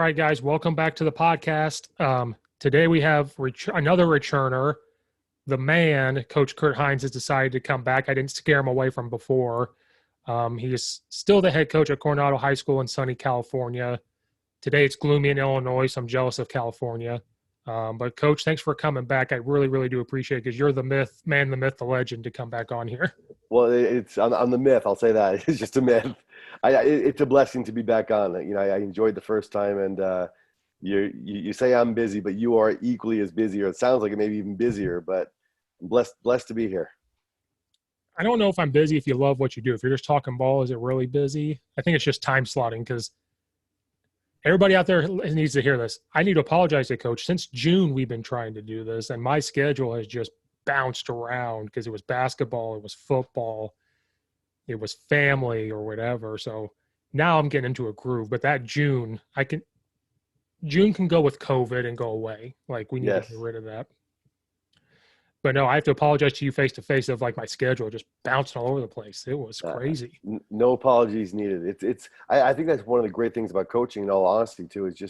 right, guys, welcome back to the podcast. Today we have another returner. The man, Coach Kurt Hines, has decided to come back. I didn't scare him away from before. He is still the head coach at Coronado High School in sunny California. Today it's gloomy in Illinois, so I'm jealous of California. But, Coach, thanks for coming back. I really, really do appreciate it because you're the man, the myth, the legend to come back on here. Well, I'm the myth. I'll say that. It's just a myth. It's a blessing to be back on. I enjoyed the first time, and you say I'm busy, but you are equally as busy, or it sounds like it may be even busier. But I'm blessed to be here. I don't know if I'm busy if you love what you do. If you're just talking ball, is it really busy? I think it's just time slotting because everybody out there needs to hear this. I need to apologize to Coach. Since June, we've been trying to do this, and my schedule has just bounced around because it was basketball, it was football, it was family or whatever. So now I'm getting into a groove. But that June can go with COVID and go away. Like we need to get rid of that. But no, I have to apologize to you face to face of like my schedule just bouncing all over the place. It was crazy. No apologies needed. I think that's one of the great things about coaching, in all honesty, too, is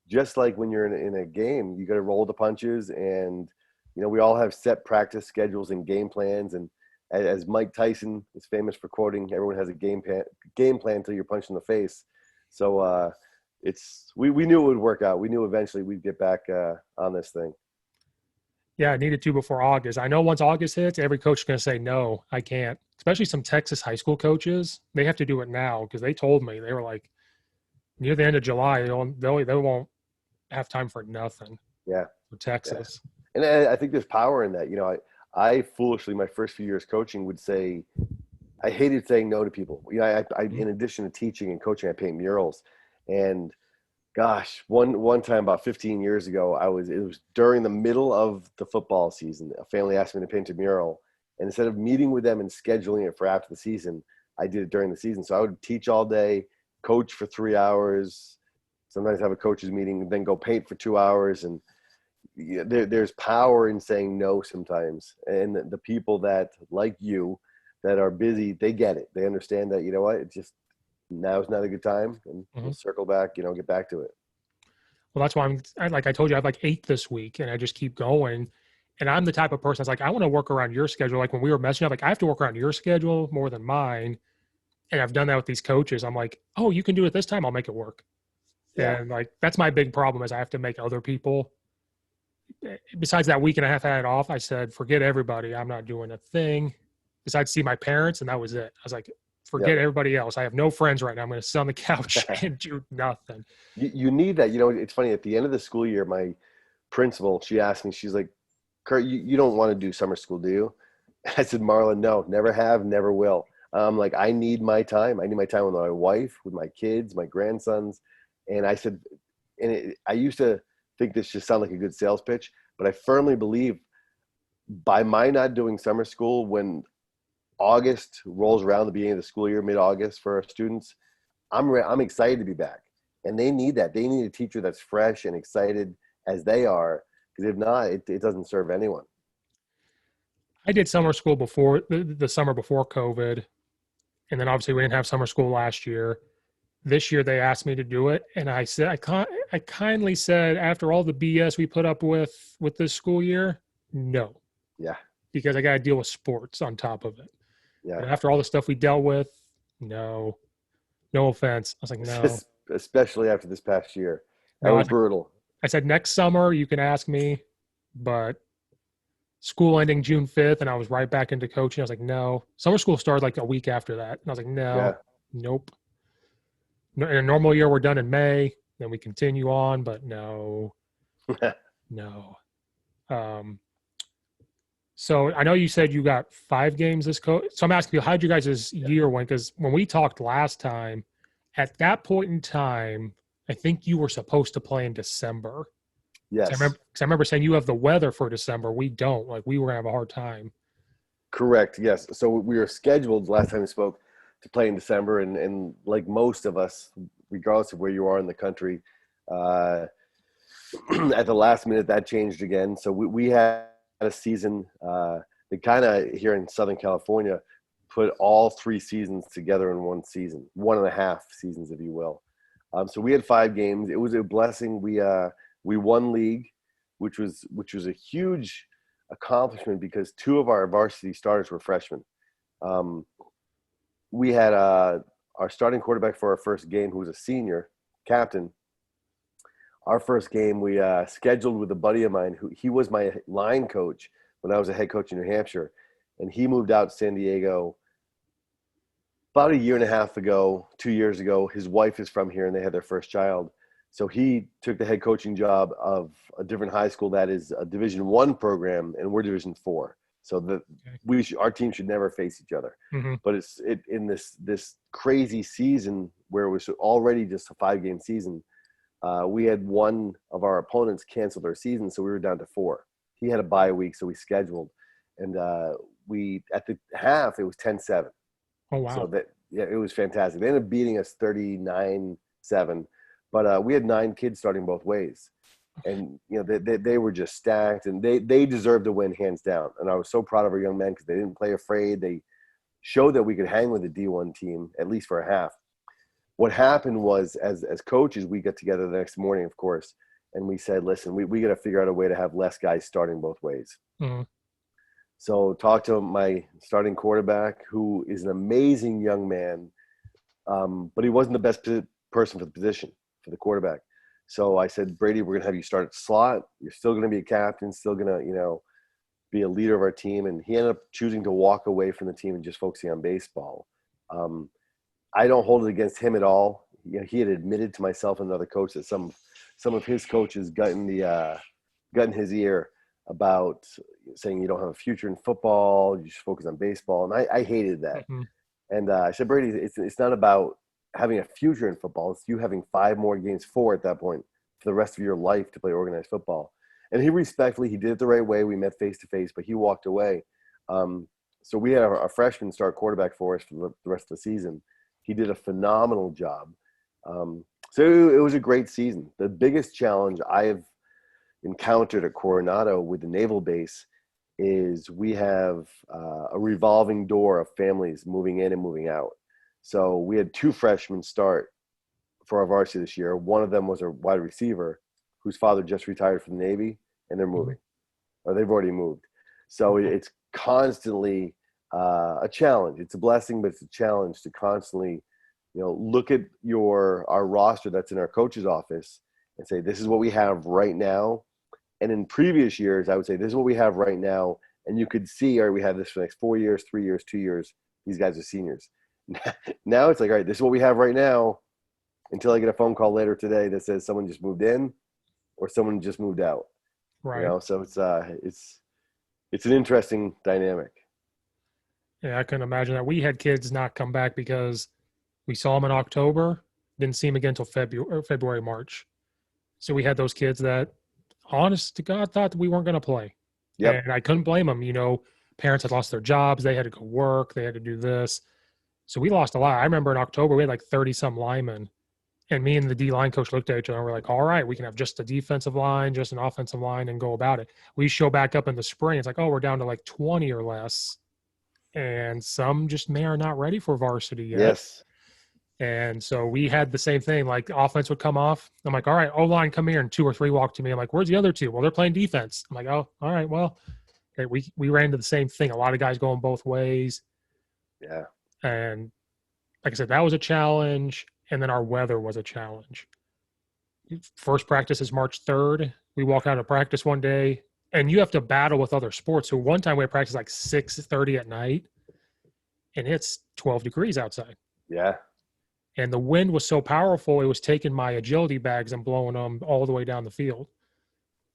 just like when you're in a game, you got to roll the punches, and we all have set practice schedules and game plans. And as Mike Tyson is famous for quoting, everyone has a game plan until you're punched in the face. So we knew it would work out. We knew eventually we'd get back on this thing. Yeah, I needed to before August. I know once August hits, every coach is going to say, no, I can't. Especially some Texas high school coaches. They have to do it now because they told me. They were like, near the end of July, they won't have time for nothing. Yeah. For Texas. Yeah. And I think there's power in that. I foolishly, my first few years coaching, would say, I hated saying no to people. I in addition to teaching and coaching, I paint murals. And gosh, one time about 15 years ago, it was during the middle of the football season. A family asked me to paint a mural, and instead of meeting with them and scheduling it for after the season, I did it during the season. So I would teach all day, coach for 3 hours, sometimes have a coach's meeting, then go paint for 2 hours. And there's power in saying no sometimes. And the people that, like you, that are busy, they get it. They understand that, it's just, now's not a good time, and we'll circle back, get back to it. Well, that's why like I told you, I have like 8 this week, and I just keep going. And I'm the type of person that's like, I want to work around your schedule. Like when we were messing up, like I have to work around your schedule more than mine. And I've done that with these coaches. I'm like, oh, you can do it this time. I'll make it work. Yeah. And like, that's my big problem is I have to make other people. Besides that week and a half I had off, I said, forget everybody. I'm not doing a thing besides see my parents. And that was it. I was like, forget everybody else. I have no friends right now. I'm going to sit on the couch and do nothing. You need that. It's funny. At the end of the school year, my principal, she asked me, she's like, Kurt, you don't want to do summer school, do you? I said, Marlon, no, never have, never will. I'm like, I need my time. I need my time with my wife, with my kids, my grandsons. And I said, I used to think this just sounded like a good sales pitch, but I firmly believe by my not doing summer school, when August rolls around, the beginning of the school year, mid-August for our students, I'm excited to be back. And they need that. They need a teacher that's fresh and excited as they are, because if not, it doesn't serve anyone. I did summer school before the summer before COVID. And then obviously we didn't have summer school last year. This year they asked me to do it. And I said, I kindly said, after all the BS we put up with this school year, no. Yeah. Because I got to deal with sports on top of it. Yeah. And after all the stuff we dealt with, no offense. I was like, no. Especially after this past year. That was brutal. I said, next summer you can ask me, but school ending June 5th, and I was right back into coaching. I was like, no. Summer school started like a week after that. And I was like, nope. In a normal year, we're done in May. Then we continue on, but no. No. So I know you said you got 5 games this coach. So I'm asking you, how'd you guys' year went? Because when we talked last time, at that point in time, I think you were supposed to play in December. Yes. I remember saying you have the weather for December. We don't. Like we were going to have a hard time. Correct. Yes. So we were scheduled last time we spoke to play in December. And like most of us, regardless of where you are in the country, at the last minute that changed again. So we had a season that kind of here in Southern California put all 3 seasons together in one season, 1.5 seasons, if you will. So we had 5 games. It was a blessing. We won league, which was a huge accomplishment because 2 of our varsity starters were freshmen. We had our starting quarterback for our first game, who was a senior captain. Our first game, we scheduled with a buddy of mine who he was my line coach when I was a head coach in New Hampshire, and he moved out to San Diego about a year and a half ago, 2 years ago. His wife is from here, and they had their first child. So he took the head coaching job of a different high school that is a Division I program, and we're Division IV. So our team should never face each other. Mm-hmm. But in this crazy season where it was already just a 5-game season, we had one of our opponents cancel their season, so we were down to 4. He had a bye week, so we scheduled, and we at the half it was 10-7. Oh wow! So it was fantastic. They ended up beating us 39-7, but we had 9 kids starting both ways, and they were just stacked, and they deserved to win hands down. And I was so proud of our young men because they didn't play afraid. They showed that we could hang with the D1 team at least for a half. What happened was, as coaches, we got together the next morning, of course, and we said, listen, we got to figure out a way to have less guys starting both ways. Mm-hmm. So talked to my starting quarterback, who is an amazing young man, but he wasn't the best person for the position, for the quarterback. So I said, Brady, we're going to have you start at slot. You're still going to be a captain, still going to, be a leader of our team. And he ended up choosing to walk away from the team and just focusing on baseball. I don't hold it against him at all. He had admitted to myself and another coach that some of his coaches got in his ear about saying you don't have a future in football, you just focus on baseball. And I hated that. Mm-hmm. And I said, Brady, it's not about having a future in football. It's you having 5 more games, 4 at that point, for the rest of your life to play organized football. And he did it the right way. We met face to face, but he walked away. So we had our freshman start quarterback for us for the rest of the season. He did a phenomenal job. So it was a great season. The biggest challenge I've encountered at Coronado with the naval base is we have a revolving door of families moving in and moving out. So we had 2 freshmen start for our varsity this year. One of them was a wide receiver whose father just retired from the Navy, and they're moving, or they've already moved. So it's constantly a challenge. It's a blessing, but it's a challenge to constantly, look at our roster that's in our coach's office and say, this is what we have right now. And in previous years, I would say, this is what we have right now. And you could see, all right, we have this for the next 4 years, 3 years, 2 years. These guys are seniors. Now it's like, all right, this is what we have right now until I get a phone call later today that says someone just moved in or someone just moved out. Right. So it's an interesting dynamic. Yeah, I couldn't imagine that. We had kids not come back because we saw them in October, didn't see them again until February, March. So we had those kids that, honest to God, thought that we weren't going to play. Yep. And I couldn't blame them. Parents had lost their jobs. They had to go work. They had to do this. So we lost a lot. I remember in October, we had like 30-some linemen. And me and the D-line coach looked at each other and we're like, all right, we can have just a defensive line, just an offensive line, and go about it. We show back up in the spring. It's like, oh, we're down to like 20 or less. And some just are not ready for varsity yet. Yes. And so we had the same thing. Like, offense would come off. I'm like, all right, O-line, come here. And 2 or 3 walk to me. I'm like, where's the other 2? Well, they're playing defense. I'm like, oh, all right, well, okay, we ran into the same thing. A lot of guys going both ways. Yeah. And like I said, that was a challenge. And then our weather was a challenge. First practice is March 3rd. We walk out of practice one day, and you have to battle with other sports. So one time we had practice like 6:30 at night, and it's 12 degrees outside. Yeah. And the wind was so powerful, it was taking my agility bags and blowing them all the way down the field.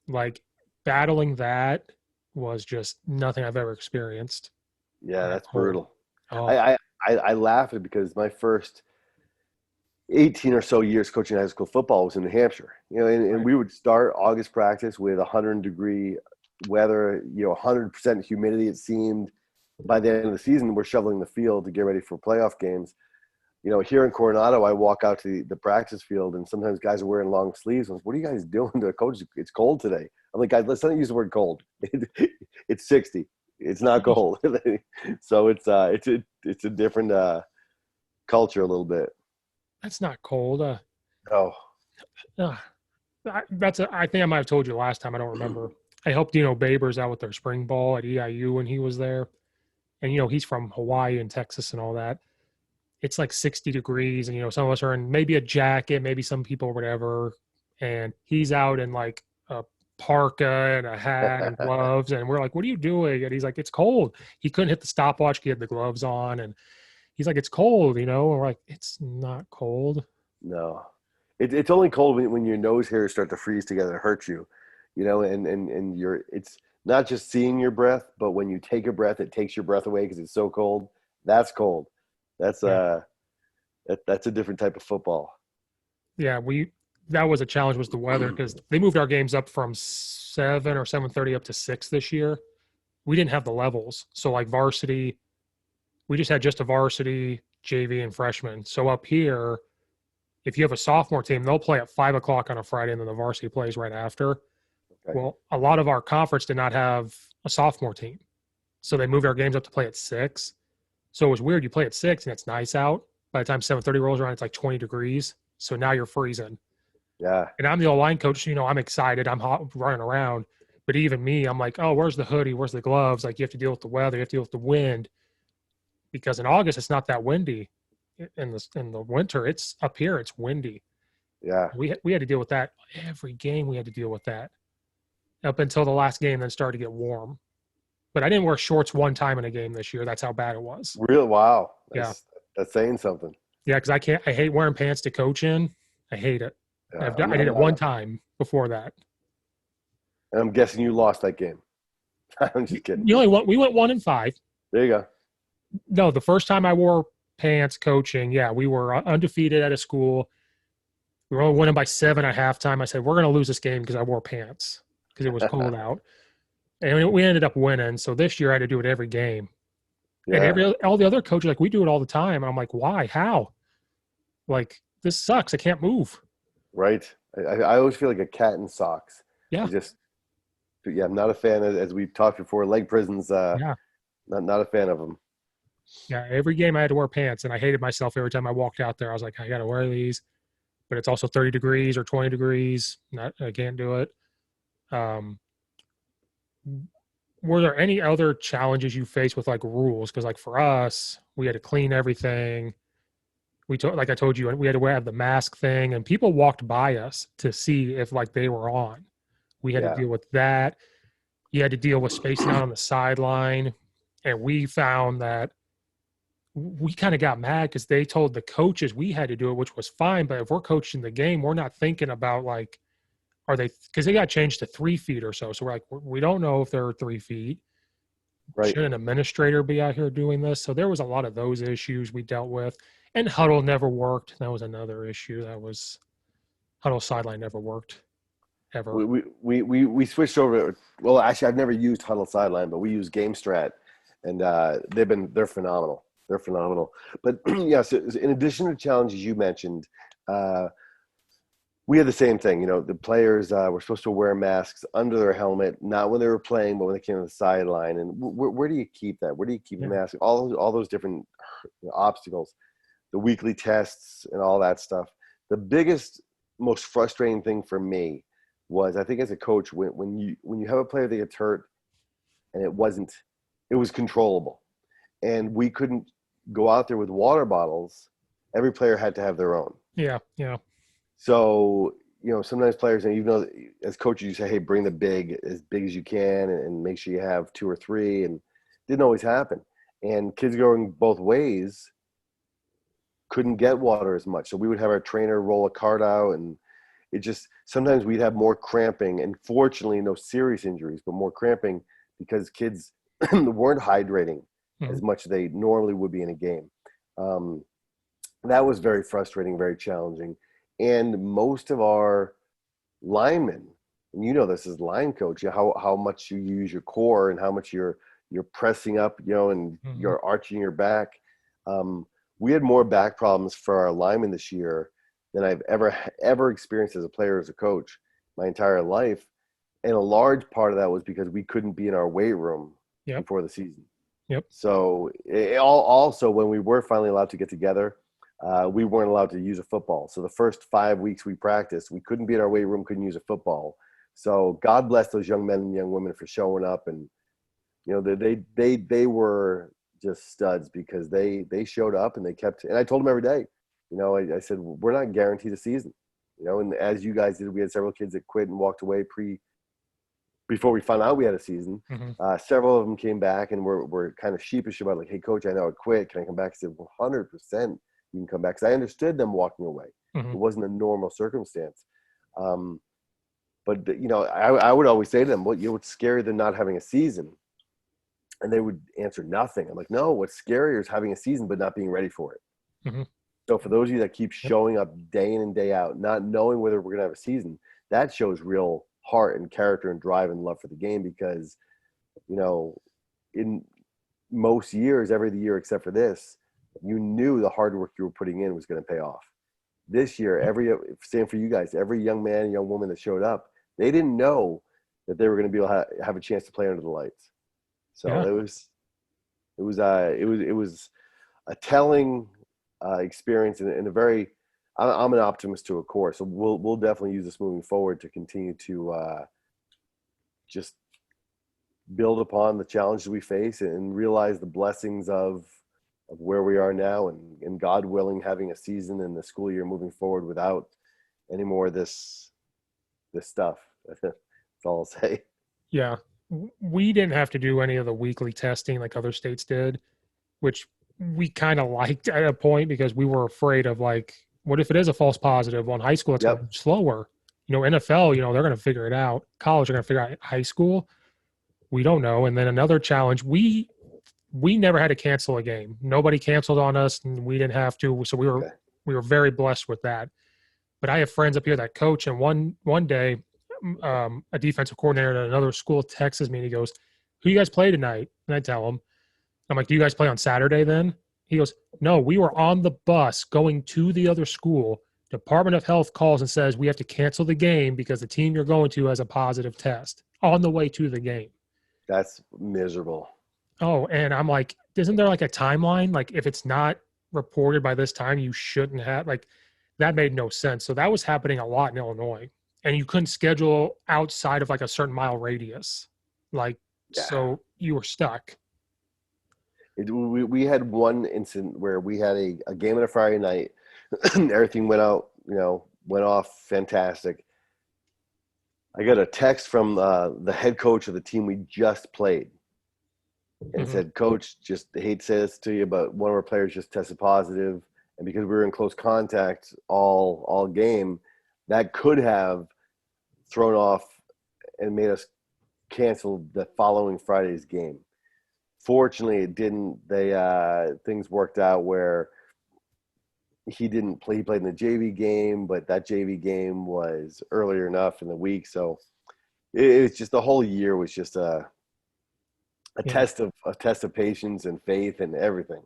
Like, battling that was just nothing I've ever experienced. Yeah, that's brutal. Oh. I laugh at it because my first 18 or so years coaching high school football was in New Hampshire, and we would start August practice with 100-degree weather, 100% humidity. It seemed by the end of the season, we're shoveling the field to get ready for playoff games. Here in Coronado, I walk out to the practice field, and sometimes guys are wearing long sleeves. What are you guys doing? To coach, it's cold today. I'm like, guys, let's not use the word cold. It's 60. It's not cold. So it's a different culture a little bit. That's not cold. Oh, uh, I think I might have told you last time. I don't remember. I helped Babers out with their spring ball at EIU when he was there, and he's from Hawaii and Texas and all that. It's like 60 degrees, and some of us are in maybe a jacket, maybe some people whatever, and he's out in like a parka and a hat and gloves, and we're like, "What are you doing?" And he's like, "It's cold." He couldn't hit the stopwatch. He had the gloves on, and he's like, "It's cold," And we're like, "It's not cold." no. It's only cold when your nose hairs start to freeze together. It hurts you, and it's not just seeing your breath, but when you take a breath, it takes your breath away because it's so cold. That's cold. That's Yeah. that's a different type of football. Yeah, that was a challenge was the weather because they moved our games up from 7 or 7:30 up to 6 this year. We didn't have the levels, so like varsity, we just had just a varsity, JV, and freshman. So up here, if you have a sophomore team, they'll play at 5 o'clock on a Friday, and then the varsity plays right after. Okay. Well, a lot of our conference did not have a sophomore team, so they moved our games up to play at 6. So it was weird. You play at 6, and it's nice out. By the time 7:30 rolls around, it's like 20 degrees. So now you're freezing. Yeah. And I'm the line coach. I'm excited. I'm hot running around. But even me, I'm like, oh, where's the hoodie? Where's the gloves? Like, you have to deal with the weather. You have to deal with the wind. Because in August, it's not that windy. In the winter, it's up here. It's windy. Yeah. We had to deal with that every game. We had to deal with that up until the last game. Then started to get warm. But I didn't wear shorts one time in a game this year. That's how bad it was. Real wow. Yeah. That's saying something. Yeah, because I hate wearing pants to coach in. I hate it. I did it one time before that. And I'm guessing you lost that game. I'm just kidding. We went 1-5. There you go. No, the first time I wore pants coaching, yeah, we were undefeated at a school. We were only winning by 7 at halftime. I said, we're going to lose this game because I wore pants because it was cold out. And we ended up winning. So this year I had to do it every game. Yeah. And all the other coaches, like, we do it all the time. And I'm like, why? How? Like, this sucks. I can't move. Right. I always feel like a cat in socks. Yeah. I'm not a fan of, as we've talked before, leg prisons. Yeah. Not a fan of them. Yeah. Every game I had to wear pants, and I hated myself every time I walked out there. I was like, I got to wear these, but it's also 30 degrees or 20 degrees. I can't do it. Were there any other challenges you faced with like rules? Because like for us, we had to clean everything. Like I told you, we had to have the mask thing, and people walked by us to see if like they were on. We had to deal with that. You had to deal with spacing out on the sideline, and we found that we kind of got mad because they told the coaches we had to do it, which was fine. But if we're coaching the game, we're not thinking about like, are they, because they got changed to 3 feet or so. So we're like, we don't know if they're 3 feet. Right. Should an administrator be out here doing this? So there was a lot of those issues we dealt with. And huddle never worked. That was another issue. Huddle sideline never worked ever. We switched over. Well, actually, I've never used huddle sideline, but we use GameStrat, and they're phenomenal. They're phenomenal. But yeah, so in addition to challenges you mentioned, we had the same thing. The players were supposed to wear masks under their helmet, not when they were playing, but when they came to the sideline. And where do you keep that? Where do you keep the mask? All those different obstacles, the weekly tests, and all that stuff. The biggest, most frustrating thing for me was, I think as a coach, when you have a player that gets hurt, and it was controllable, and we couldn't go out there with water bottles. Every player had to have their own. Yeah. So, sometimes players, and even though as coaches, you say, hey, bring as big as you can, and make sure you have 2 or 3, and it didn't always happen. And kids going both ways couldn't get water as much. So we would have our trainer roll a cart out, and sometimes we'd have more cramping, and fortunately no serious injuries, but more cramping because kids weren't hydrating as much as they normally would be in a game. That was very frustrating, very challenging. And most of our linemen, and this is line coach, how much you use your core and how much you're pressing up, and you're arching your back. We had more back problems for our linemen this year than I've ever experienced as a player, as a coach, my entire life. And a large part of that was because we couldn't be in our weight room before the season. Yep. So also when we were finally allowed to get together, we weren't allowed to use a football. So the first 5 weeks we practiced, we couldn't be in our weight room, couldn't use a football. So God bless those young men and young women for showing up, and they were just studs because they showed up and they kept. And I told them every day, I said, we're not guaranteed a season, and as you guys did, we had several kids that quit and walked away before we found out we had a season. Mm-hmm. Several of them came back and were kind of sheepish about, like, hey, coach, I know I quit. Can I come back? I said, 100% you can come back. Because I understood them walking away. Mm-hmm. It wasn't a normal circumstance. But I would always say to them, what's scarier than not having a season? And they would answer nothing. I'm like, no, what's scarier is having a season but not being ready for it. Mm-hmm. So for those of you that keep showing up day in and day out, not knowing whether we're going to have a season, that shows real heart and character and drive and love for the game, because, in most years, every year except for this, you knew the hard work you were putting in was going to pay off. This year, same for you guys, every young man and young woman that showed up, they didn't know that they were going to be able to have a chance to play under the lights. So yeah. it was a telling experience, and a very. I'm an optimist to a core, so we'll definitely use this moving forward to continue to just build upon the challenges we face and realize the blessings of where we are now, and God willing, having a season and the school year moving forward without any more of this stuff. That's all I'll say. Yeah. We didn't have to do any of the weekly testing like other states did, which we kind of liked at a point, because we were afraid of, like, what if it is a false positive? Well, in high school, it's going to be slower. NFL, they're going to figure it out. College, they're going to figure out. High school, we don't know. And then another challenge, we never had to cancel a game. Nobody canceled on us, and we didn't have to. So we were very blessed with that. But I have friends up here that coach, and one day, a defensive coordinator at another school texts me and he goes, "Who you guys play tonight?" And I tell him, I'm like, "Do you guys play on Saturday then?" He goes, "No, we were on the bus going to the other school. Department of Health calls and says we have to cancel the game because the team you're going to has a positive test on the way to the game." That's miserable. Oh, and I'm like, isn't there like a timeline? Like, if it's not reported by this time, you shouldn't have, like, that made no sense. So that was happening a lot in Illinois, and you couldn't schedule outside of like a certain mile radius. So you were stuck. We had one incident where we had a game on a Friday night. Everything went off fantastic. I got a text from the head coach of the team we just played, and said, "Coach, just hate to say this to you, but one of our players just tested positive, and because we were in close contact all game, that could have thrown off and made us cancel the following Friday's game." Fortunately, it didn't. Things worked out where he didn't play. He played in the JV game, but that JV game was earlier enough in the week. So it's just, the whole year was just a test of patience and faith and everything.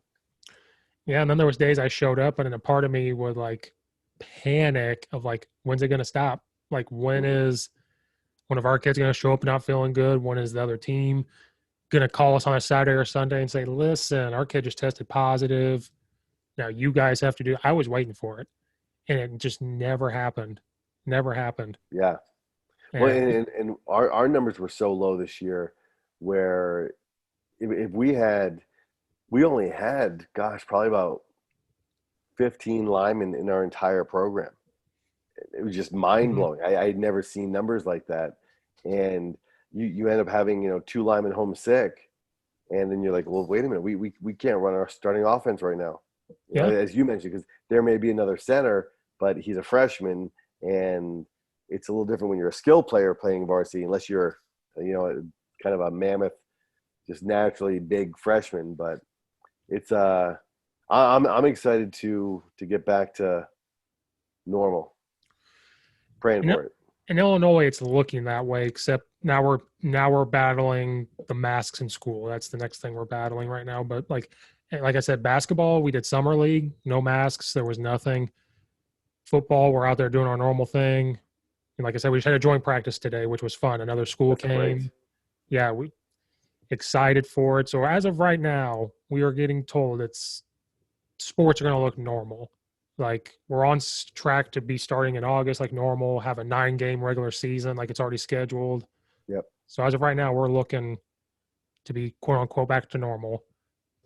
Yeah, and then there was days I showed up, and then a part of me would like panic of like, when's it going to stop? Like, when is one of our kids going to show up not feeling good? When is the other team going to call us on a Saturday or Sunday and say, "Listen, our kid just tested positive. Now you guys have to do." I was waiting for it, and it just never happened. Never happened. Yeah. Well, and our numbers were so low this year, where if we only had, probably about 15 linemen in our entire program. It was just mind blowing. I had never seen numbers like that. And you end up having, 2 linemen home sick, and then you're like, well, wait a minute, we can't run our starting offense right now. As you mentioned, because there may be another center, but he's a freshman, and it's a little different when you're a skill player playing varsity, unless you're, kind of a mammoth, just naturally big freshman. But it's I'm excited to get back to normal. Praying for it. In Illinois, it's looking that way, except now we're battling the masks in school. That's the next thing we're battling right now. But like I said, basketball, we did summer league, no masks, there was nothing. Football, we're out there doing our normal thing. And like I said, we just had a joint practice today, which was fun. Another school came. Great. Yeah, we excited for it. So as of right now, we are getting told sports are going to look normal. Like we're on track to be starting in August like normal, have a 9-game regular season like it's already scheduled. Yep. So as of right now, we're looking to be quote unquote back to normal.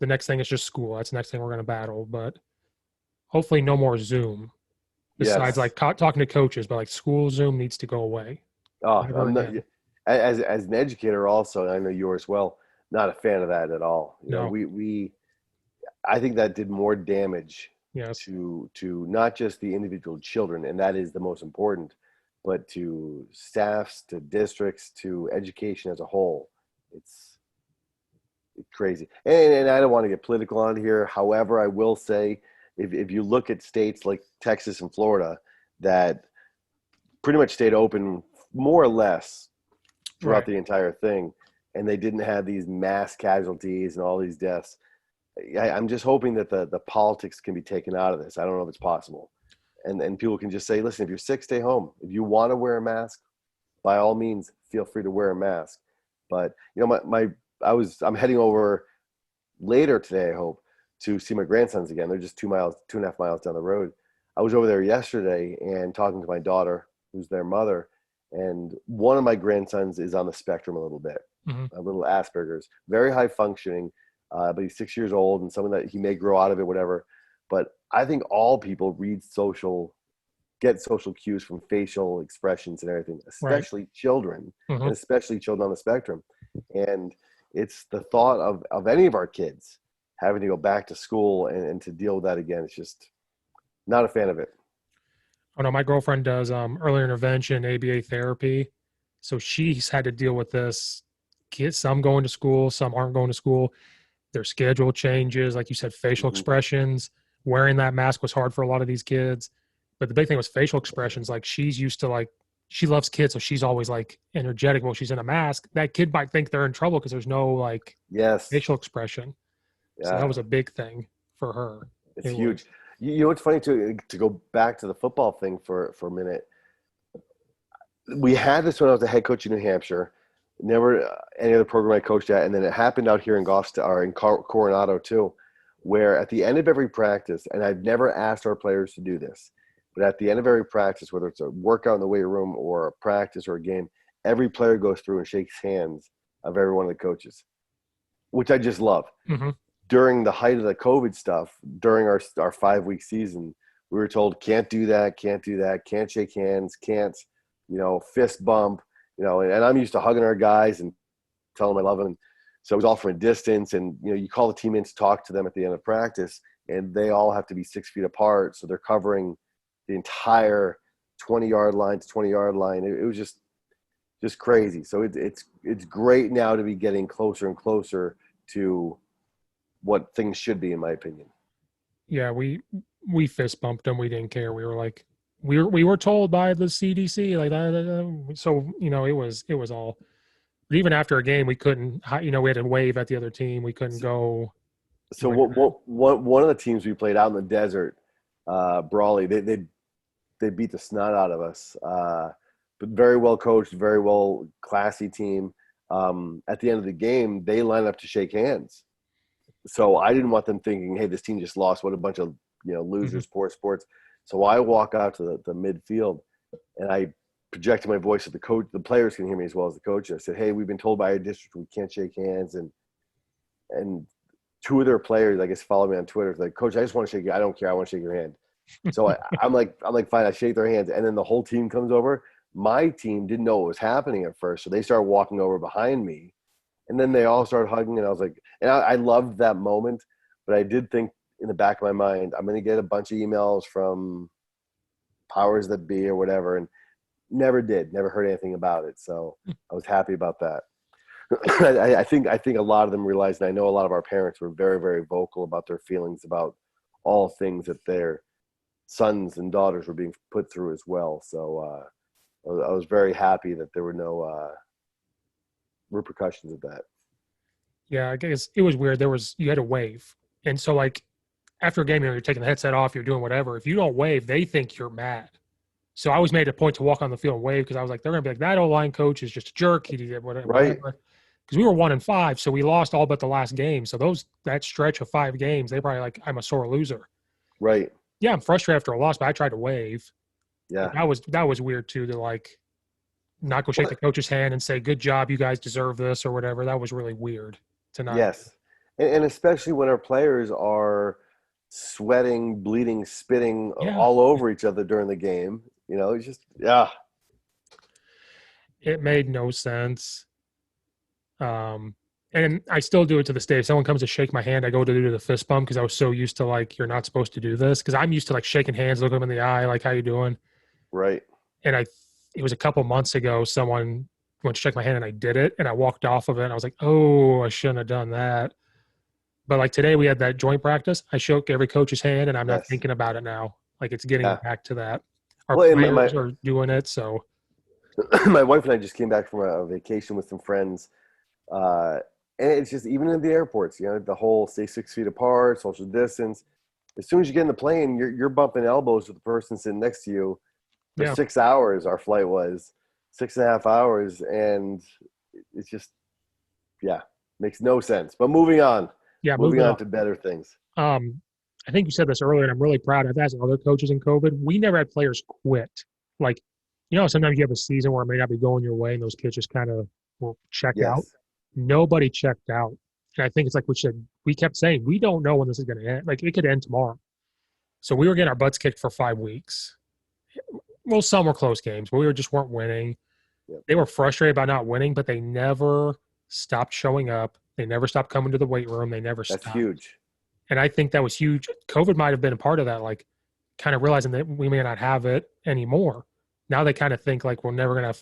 The next thing is just school. That's the next thing we're going to battle. But hopefully, no more Zoom. Besides, Yes. like talking to coaches, but like school Zoom needs to go away. Oh, Never I'm not. again. As an educator, also, I know you are as well. Not a fan of that at all. No. We I think that did more damage Yes. to not just the individual children, and that is the most important, but to staffs, to districts, to education as a whole. It's crazy. And I don't want to get political on here. However, I will say, if you look at states like Texas and Florida that pretty much stayed open more or less throughout the entire thing, and they didn't have these mass casualties and all these deaths. I'm just hoping that the politics can be taken out of this. I don't know if it's possible. And people can just say, listen, if you're sick, stay home. If you want to wear a mask, by all means, feel free to wear a mask. But, I'm heading over later today, I hope, to see my grandsons again. They're just 2.5 miles down the road. I was over there yesterday and talking to my daughter, who's their mother, and one of my grandsons is on the spectrum a little bit, a little Asperger's, very high functioning, but he's 6 years old, and something that he may grow out of it, whatever. But I think all people get social cues from facial expressions and everything, especially children, and especially children on the spectrum. And it's the thought of any of our kids having to go back to school and to deal with that again. It's just not a fan of it. Oh no, my girlfriend does early intervention, ABA therapy. So she's had to deal with this. Kids, some going to school, some aren't going to school. Their schedule changes, like you said, facial expressions. Wearing that mask was hard for a lot of these kids. But the big thing was facial expressions. Like she's used to she loves kids, so she's always like energetic while she's in a mask. That kid might think they're in trouble because there's no facial expression. Yeah. So that was a big thing for her. It's huge. You know what's funny to go back to the football thing for a minute. We had this when I was a head coach in New Hampshire. Never any other program I coached at, and then it happened out here in Coronado too, where at the end of every practice, and I've never asked our players to do this, but at the end of every practice, whether it's a workout in the weight room or a practice or a game, every player goes through and shakes hands of every one of the coaches, which I just love. During the height of the COVID stuff, during our 5-week season, we were told can't do that, can't shake hands, can't, fist bump, and I'm used to hugging our guys and telling them I love them. So it was all from a distance, and you call the team in to talk to them at the end of practice, and they all have to be 6 feet apart, so they're covering the entire 20-yard line to 20-yard line. It was just crazy. So it's great now to be getting closer and closer to what things should be, in my opinion. Yeah, we fist bumped them. We didn't care. We were like, we were told by the CDC like that. So it was all. But even after a game, we couldn't. We had to wave at the other team. We couldn't go. So one of the teams we played out in the desert, Brawley, they beat the snot out of us. But very well coached, very well classy team. At the end of the game, they line up to shake hands. So I didn't want them thinking, hey, this team just lost. What a bunch of losers, poor sports. So I walk out to the midfield, and I projected my voice at the coach. The players can hear me as well as the coach. I said, hey, we've been told by our district we can't shake hands. And two of their players, I guess, followed me on Twitter. It's like, Coach, I just want to shake you. I don't care. I want to shake your hand. So I'm like, fine. I shake their hands, and then the whole team comes over. My team didn't know what was happening at first, so they started walking over behind me. And then they all started hugging, and I was like, and I loved that moment, but I did think in the back of my mind, I'm going to get a bunch of emails from powers that be or whatever, and never heard anything about it. So I was happy about that. I think a lot of them realized, and I know a lot of our parents were very, very vocal about their feelings about all things that their sons and daughters were being put through as well. So I was very happy that there were no repercussions of that. Yeah, I guess it was weird. You had to wave. And so after a game, you're taking the headset off, you're doing whatever. If you don't wave, they think you're mad. So I always made a point to walk on the field and wave because I was like, they're going to be like, that O-line coach is just a jerk. He did whatever. Right. Because we were 1-5, so we lost all but the last game. So that stretch of 5 games, they probably I'm a sore loser. Right. Yeah, I'm frustrated after a loss, but I tried to wave. Yeah. That was weird too, to like not go shake Well, the coach's hand and say, "Good job, you guys deserve this" or whatever. That was really weird to not. yes. And especially when our players are sweating, bleeding, spitting Yeah, all over each other during the game. It's just, yeah. it made no sense. Um, and I still do it to this day. If someone comes to shake my hand, I go to do the fist bump because I was so used to like you're not supposed to do this because I'm used to like shaking hands, looking them in the eye, like how you doing. Right. And it was a couple months ago, someone went to shake my hand and I did it, and I walked off of it. And I was like, oh, I shouldn't have done that. But like today, we had that joint practice. I shook every coach's hand, and I'm not Yes. thinking about it now. Like it's getting Yeah. back to that. Our Well, and my players are doing it, so my wife and I just came back from a vacation with some friends. Uh, and it's just, even in the airports, the whole stay 6 feet apart, social distance. As soon as you get in the plane, you're bumping elbows with the person sitting next to you for yeah, 6 hours. Our flight was 6.5 hours, and it's just, yeah, makes no sense. But yeah. moving Moving on. on to better things. Um, I think you said this earlier, and I'm really proud. I've asked other coaches in COVID. We never had players quit. Like, sometimes you have a season where it may not be going your way, and those kids just kind of will check out. Yes. Nobody checked out, and I think it's like we kept saying we don't know when this is going to end. Like it could end tomorrow. So we were getting our butts kicked for 5 weeks. Well, some were close games, but we weren't winning. Yep. They were frustrated about not winning, but they never stopped showing up. They never stopped coming to the weight room. They never That's stopped. huge. And I think that was huge. COVID might have been a part of that, like kind of realizing that we may not have it anymore. Now they kind of think like we're never going to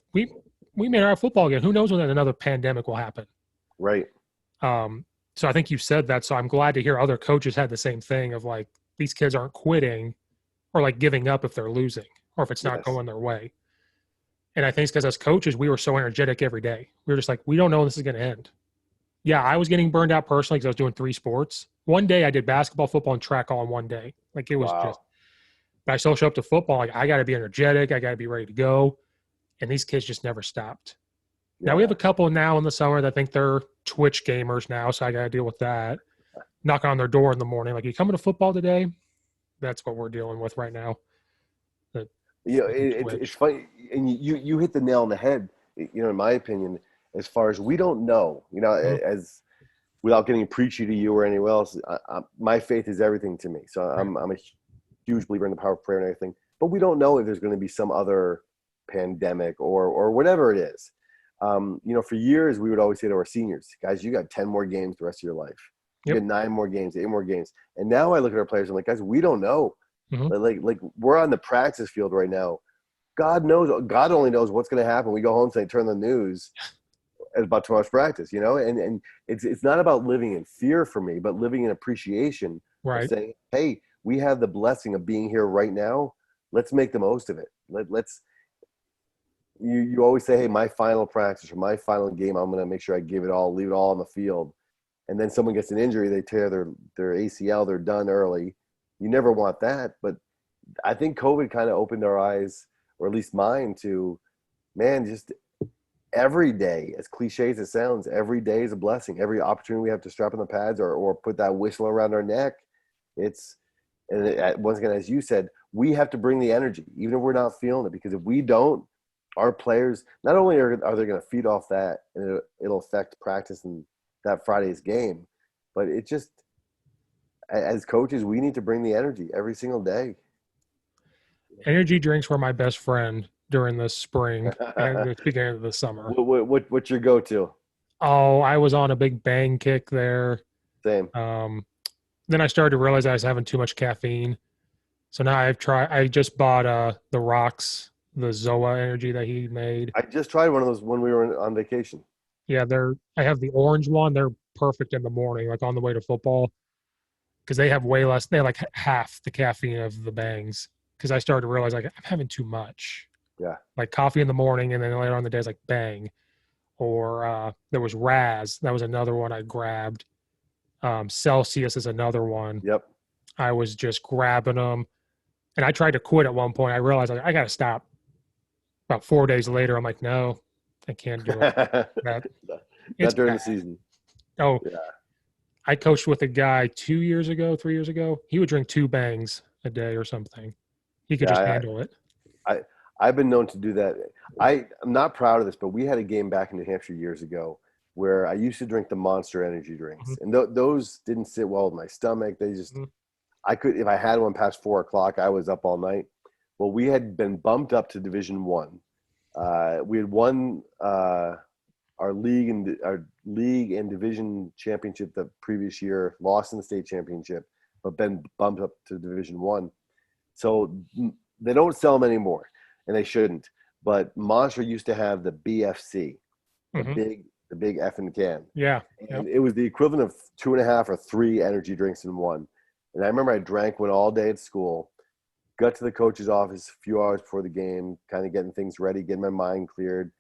we may not have football again. Who knows when another pandemic will happen? Right. So I think you said that. So I'm glad to hear other coaches had the same thing of like these kids aren't quitting or like giving up if they're losing or if it's not Yes. going their way. And I think it's because as coaches, we were so energetic every day. We were just like, we don't know when this is going to end. Yeah, I was getting burned out personally because I was doing 3 sports. One day I did basketball, football, and track all in one day. Like it was Wow. just, but I still show up to football. Like I got to be energetic. I got to be ready to go. And these kids just never stopped. Now we have a couple now in the summer that think they're Twitch gamers now, so I got to deal with that. Knocking on their door in the morning, like, "You coming to football today?" That's what we're dealing with right now. It's funny, and you hit the nail on the head. In my opinion, as far as we don't know, as without getting preachy to you or anyone else, my faith is everything to me. So I'm a huge believer in the power of prayer and everything. But we don't know if there's going to be some other pandemic or whatever it is. For years we would always say to our seniors, guys, you got 10 more games the rest of your life. You get 9 more games, 8 more games. And now I look at our players, I'm like, guys, we don't know. Mm-hmm. Like we're on the practice field right now. God only knows what's going to happen. We go home tonight, turn the news about tomorrow's practice, and it's not about living in fear for me, but living in appreciation. Right. Of saying, hey, we have the blessing of being here right now. Let's make the most of it. Let's. You always say, hey, my final practice or my final game, I'm going to make sure I give it all, leave it all on the field. And then someone gets an injury, they tear their ACL, they're done early. You never want that. But I think COVID kind of opened our eyes, or at least mine, to, man, just every day, as cliche as it sounds, every day is a blessing. Every opportunity we have to strap on the pads or put that whistle around our neck, once again, as you said, we have to bring the energy, even if we're not feeling it. Because if we don't, our players, not only are they going to feed off that, and it'll affect practice and that Friday's game, but it just, as coaches, we need to bring the energy every single day. Energy drinks were my best friend during the spring and the beginning of the summer. What's your go-to? Oh, I was on a big bang kick there. Same. Then I started to realize I was having too much caffeine. So now I just bought the Rocks, the Zoa energy that he made. I just tried one of those when we were on vacation. Yeah, I have the orange one. They're perfect in the morning, like on the way to football, because they have way less. They have like half the caffeine of the bangs. Because I started to realize like I'm having too much. Yeah. Like coffee in the morning, and then later on in the day it's like bang. Or there was Raz. That was another one I grabbed. Celsius is another one. Yep. I was just grabbing them, and I tried to quit at one point. I realized I got to stop. About 4 days later, I'm like, no, I can't do it. Not during the season. Oh, yeah. I coached with a guy 3 years ago. He would drink 2 bangs a day or something. He could just Yeah, handle it. I've been known to do that. I'm not proud of this, but we had a game back in New Hampshire years ago where I used to drink the Monster energy drinks, Mhm. and those didn't sit well with my stomach. They just, Mhm. I could, if I had one past 4 o'clock, I was up all night. Well, we had been bumped up to Division One. We had won our league and division championship the previous year, lost in the state championship, but been bumped up to Division One. So they don't sell them anymore, and they shouldn't. But Monster used to have the BFC, Mhm. the big F in can, Yeah. Yep. and it was the equivalent of 2.5 or 3 energy drinks in one. And I remember I drank one all day at school. Got to the coach's office a few hours before the game, kind of getting things ready, getting my mind cleared.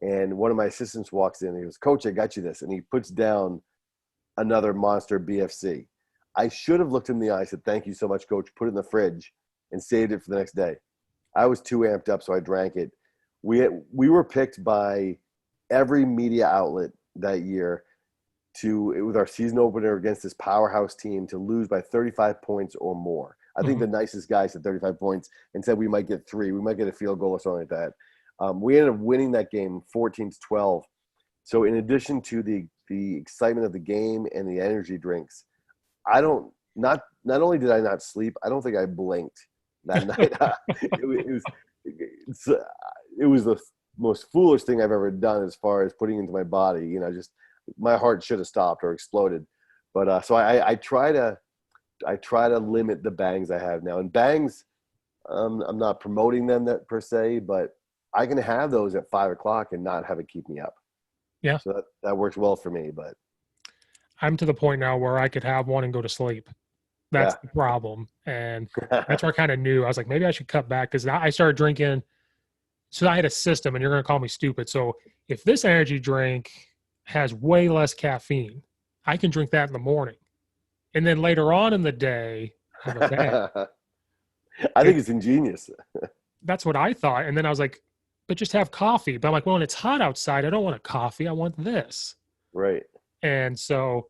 And one of my assistants walks in and he goes, "Coach, I got you this." And he puts down another Monster BFC. I should have looked him in the eye and said, "Thank you so much, Coach." Put it in the fridge and saved it for the next day. I was too amped up, so I drank it. We were picked by every media outlet that year with our season opener against this powerhouse team to lose by 35 points or more. I think Mhm. the nicest guy said 35 points and said we might get 3. We might get a field goal or something like that. We ended up winning that game 14-12. So in addition to the excitement of the game and the energy drinks, I don't not only did I not sleep, I don't think I blinked that night. It was the most foolish thing I've ever done as far as putting into my body. Just my heart should have stopped or exploded. But so I try to limit the bangs I have now. And bangs, I'm not promoting them that per se, but I can have those at 5 o'clock and not have it keep me up. Yeah. So that works well for me. But I'm to the point now where I could have one and go to sleep. That's yeah, the problem. And that's where I kind of knew. I was like, maybe I should cut back because I started drinking. So I had a system, and you're going to call me stupid. So if this energy drink has way less caffeine, I can drink that in the morning. And then later on in the day, have a bag. I think It, it's ingenious. that's what I thought. And then I was like, but just have coffee. But I'm like, well, when it's hot outside, I don't want a coffee. I want this. Right. And so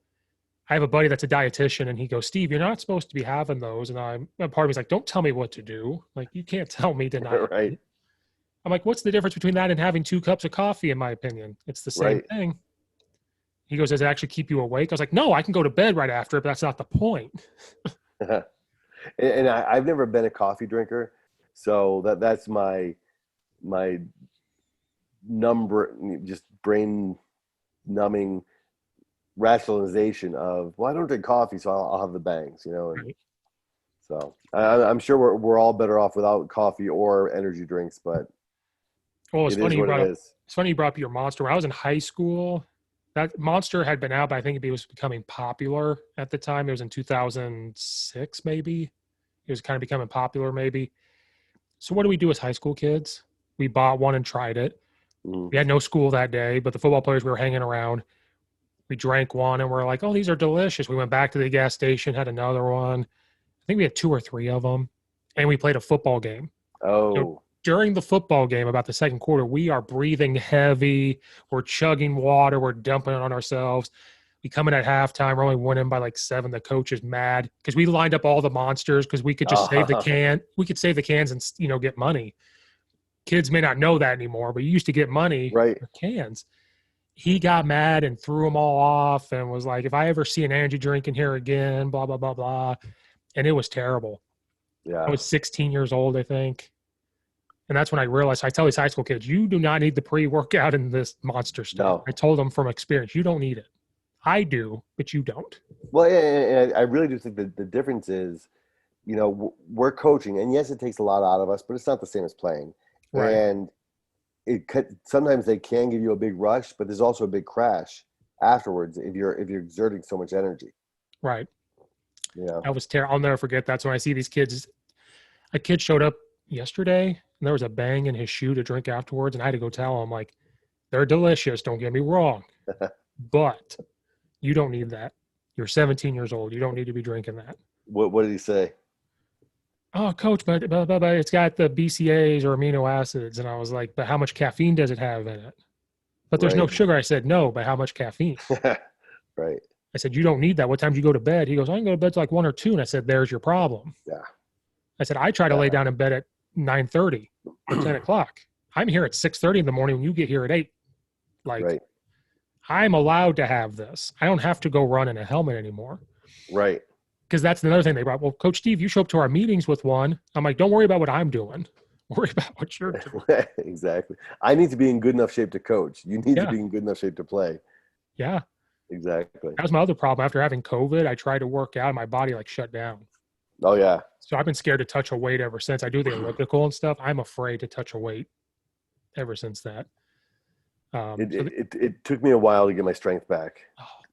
I have a buddy that's a dietitian, and he goes, "Steve, you're not supposed to be having those." And part of me's like, "Don't tell me what to do. Like, you can't tell me to not Right. eat." I'm like, "What's the difference between that and having 2 cups of coffee?" In my opinion, it's the same Right. thing. He goes, "Does it actually keep you awake?" I was like, "No, I can go to bed right after it, but that's not the point." And I've never been a coffee drinker, so that's my number, just brain numbing rationalization of, well, I don't drink coffee, so I'll have the bangs, and Right. so I'm sure we're all better off without coffee or energy drinks, but Well, it's it funny is you what it brought up. is. It's funny you brought up your Monster. When I was in high school, that Monster had been out, but I think it was becoming popular at the time. It was in 2006, maybe. It was kind of becoming popular, maybe. So what do we do as high school kids? We bought one and tried it. Mm. We had no school that day, but the football players we were hanging around. We drank one and we're like, "Oh, these are delicious." We went back to the gas station, had another one. I think we had 2 or 3 of them, and we played a football game. Oh, During the football game, about the second quarter, we are breathing heavy. We're chugging water. We're dumping it on ourselves. We come in at halftime. We're only winning by like 7. The coach is mad because we lined up all the monsters because we could just save the can. We could save the cans and get money. Kids may not know that anymore, but you used to get money right. for cans. He got mad and threw them all off and was like, "If I ever see an energy drink in here again, blah, blah, blah, blah." And it was terrible. I Yeah. was 16 years old, I think. And that's when I realized, I tell these high school kids, you do not need the pre-workout in this monster stuff. No. I told them from experience, you don't need it. I do, but you don't. Well, and I really do think that the difference is, we're coaching, and yes, it takes a lot out of us, but it's not the same as playing. Right. And sometimes they can give you a big rush, but there's also a big crash afterwards if you're exerting so much energy. Right. Yeah. I was terrible. I'll never forget. That's when I see these kids. A kid showed up yesterday and there was a bang in his shoe to drink afterwards. And I had to go tell him, like, they're delicious. Don't get me wrong. But you don't need that. You're 17 years old. You don't need to be drinking that. What did he say? "Oh, coach, but it's got the BCAAs or amino acids." And I was like, "But how much caffeine does it have in it?" "But there's no Right. sugar." I said, "No, but how much caffeine?" Right. I said, "You don't need that. What time do you go to bed?" He goes, "I can go to bed till like 1 or 2." And I said, "There's your problem." Yeah. I said, I try to lay down in bed at 9:30 or 10 o'clock. I'm here at 6:30 in the morning when you get here at 8. Like, Right. I'm allowed to have this. I don't have to go run in a helmet anymore. Right. Because that's another thing they brought. Well, Coach Steve, you show up to our meetings with one. I'm like, don't worry about what I'm doing. Worry about what you're doing. Exactly. I need to be in good enough shape to coach. You need Yeah. to be in good enough shape to play. Yeah. Exactly. That was my other problem. After having COVID, I tried to work out and my body like shut down. Oh yeah. So I've been scared to touch a weight ever since. I do the elliptical and stuff. I'm afraid to touch a weight ever since that. It took me a while to get my strength back,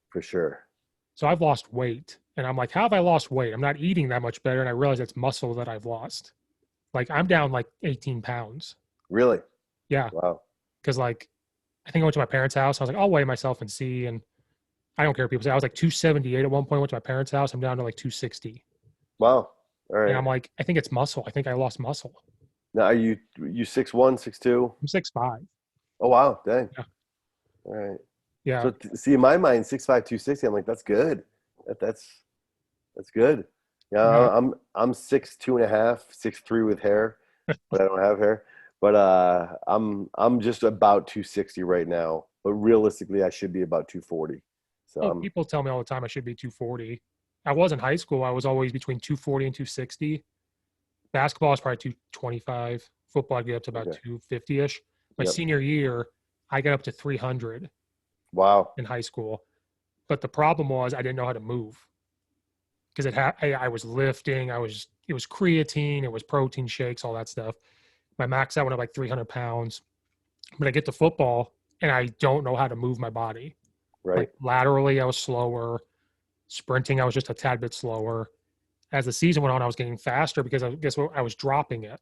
for sure. So I've lost weight, and I'm like, how have I lost weight? I'm not eating that much better, and I realize it's muscle that I've lost. Like, I'm down like 18 pounds. Really? Yeah. Wow. Because like, I think I went to my parents' house. I was like, I'll weigh myself and see. And I don't care what people say. I was like 278 at one point. Went to my parents' house. I'm down to like 260. Wow. All right. And I'm like, I think it's muscle. I think I lost muscle. Now, are you 6'1", 6'2"? I'm 6'5". Oh wow, dang. Yeah. All right. Yeah. So see, in my mind, 6'5", 260. I'm like, that's good. That's good. Yeah, I'm 6'2.5", 6'3" with hair, but I don't have hair. But I'm just about 260 right now. But realistically, I should be about 240. So people tell me all the time I should be 240. I was in high school. I was always between 240 and 260. Basketball is probably 225. Football, I get up to about 250-ish. My senior year, I got up to 300. Wow. In high school. But the problem was I didn't know how to move. Because I was lifting. It was creatine. It was protein shakes, all that stuff. My max out went up like 300 pounds. But I get to football, and I don't know how to move my body. Right. Like laterally, I was slower. Sprinting, I was just a tad bit slower. As the season went on, I was getting faster because I guess I was dropping it,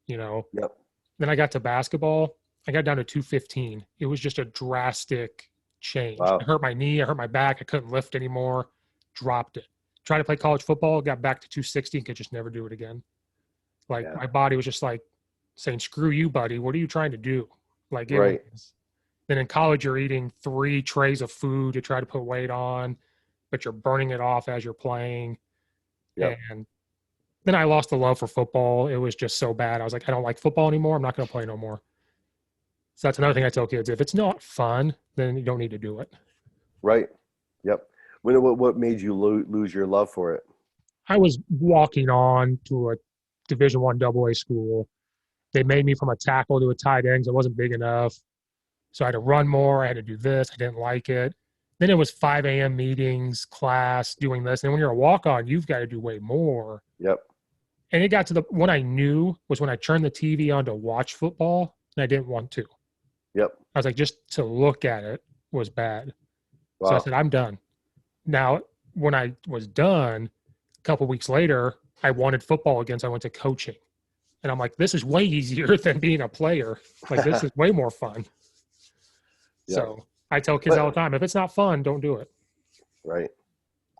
you know. Yep. Then I got to basketball. I got down to 215. It was just a drastic change. Wow. I hurt my knee. I hurt my back. I couldn't lift anymore. Dropped it. Tried to play college football. Got back to 260 and could just never do it again. Like my body was just like saying, screw you, buddy. What are you trying to do? Like, right. Then in college, you're eating 3 trays of food to try to put weight on, but you're burning it off as you're playing. Yep. And then I lost the love for football. It was just so bad. I was like, I don't like football anymore. I'm not going to play no more. So that's another thing I tell kids. If it's not fun, then you don't need to do it. Right. Yep. What made you lose your love for it? I was walking on to a Division I AA school. They made me from a tackle to a tight end. I wasn't big enough. So I had to run more. I had to do this. I didn't like it. Then it was 5 a.m. meetings, class, doing this. And when you're a walk-on, you've got to do way more. Yep. And it got to what I knew was when I turned the TV on to watch football, and I didn't want to. Yep. I was like, just to look at it was bad. Wow. So I said, I'm done. Now, when I was done, a couple of weeks later, I wanted football again, so I went to coaching. And I'm like, this is way easier than being a player. Like, this is way more fun. Yep. So I tell kids all the time, if it's not fun, don't do it. Right.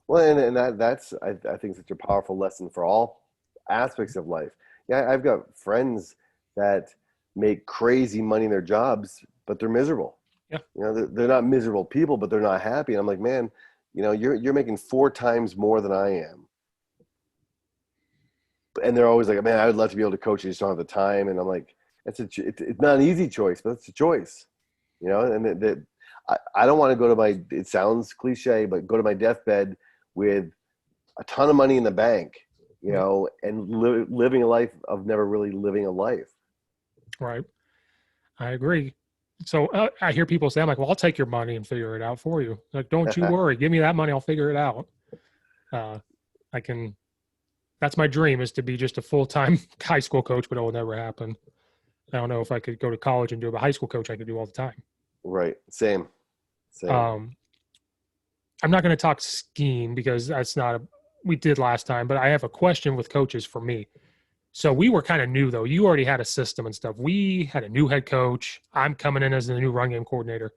Well, and that's I think such a powerful lesson for all aspects of life. Yeah, I've got friends that make crazy money in their jobs, but they're miserable. Yeah. You know, they're not miserable people, but they're not happy. And I'm like, man, you know, you're making 4 times more than I am. And they're always like, man, I would love to be able to coach. I just don't have the time. And I'm like, it's not an easy choice, but it's a choice. You know, and I don't want to go to my, it sounds cliche, but go to my deathbed with a ton of money in the bank, you know, and living a life of never really living a life. Right. I agree. So I hear people say, I'm like, well, I'll take your money and figure it out for you. Like, don't you worry. Give me that money. I'll figure it out. That's my dream, is to be just a full-time high school coach, but it will never happen. I don't know if I could go to college and do it, but high school coach I could do all the time. Right. Same. I'm not going to talk scheme because that's not we did last time, but I have a question with coaches for me. So we were kind of new though. You already had a system and stuff. We had a new head coach. I'm coming in as the new run game coordinator.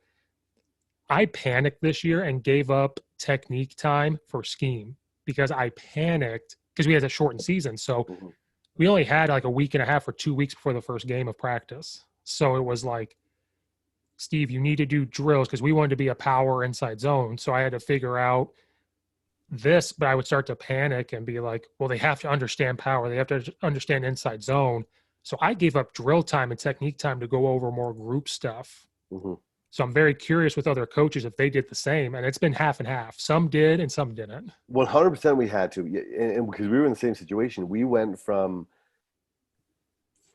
I panicked this year and gave up technique time for scheme because I panicked because we had a shortened season. So we only had like a week and a half or 2 weeks before the first game of practice. So it was like, Steve, you need to do drills because we wanted to be a power inside zone. So I had to figure out this, but I would start to panic and be like, well, they have to understand power. They have to understand inside zone. So I gave up drill time and technique time to go over more group stuff. Mm-hmm. So I'm very curious with other coaches if they did the same. And it's been half and half. Some did and some didn't. 100% we had to. And because we were in the same situation, we went from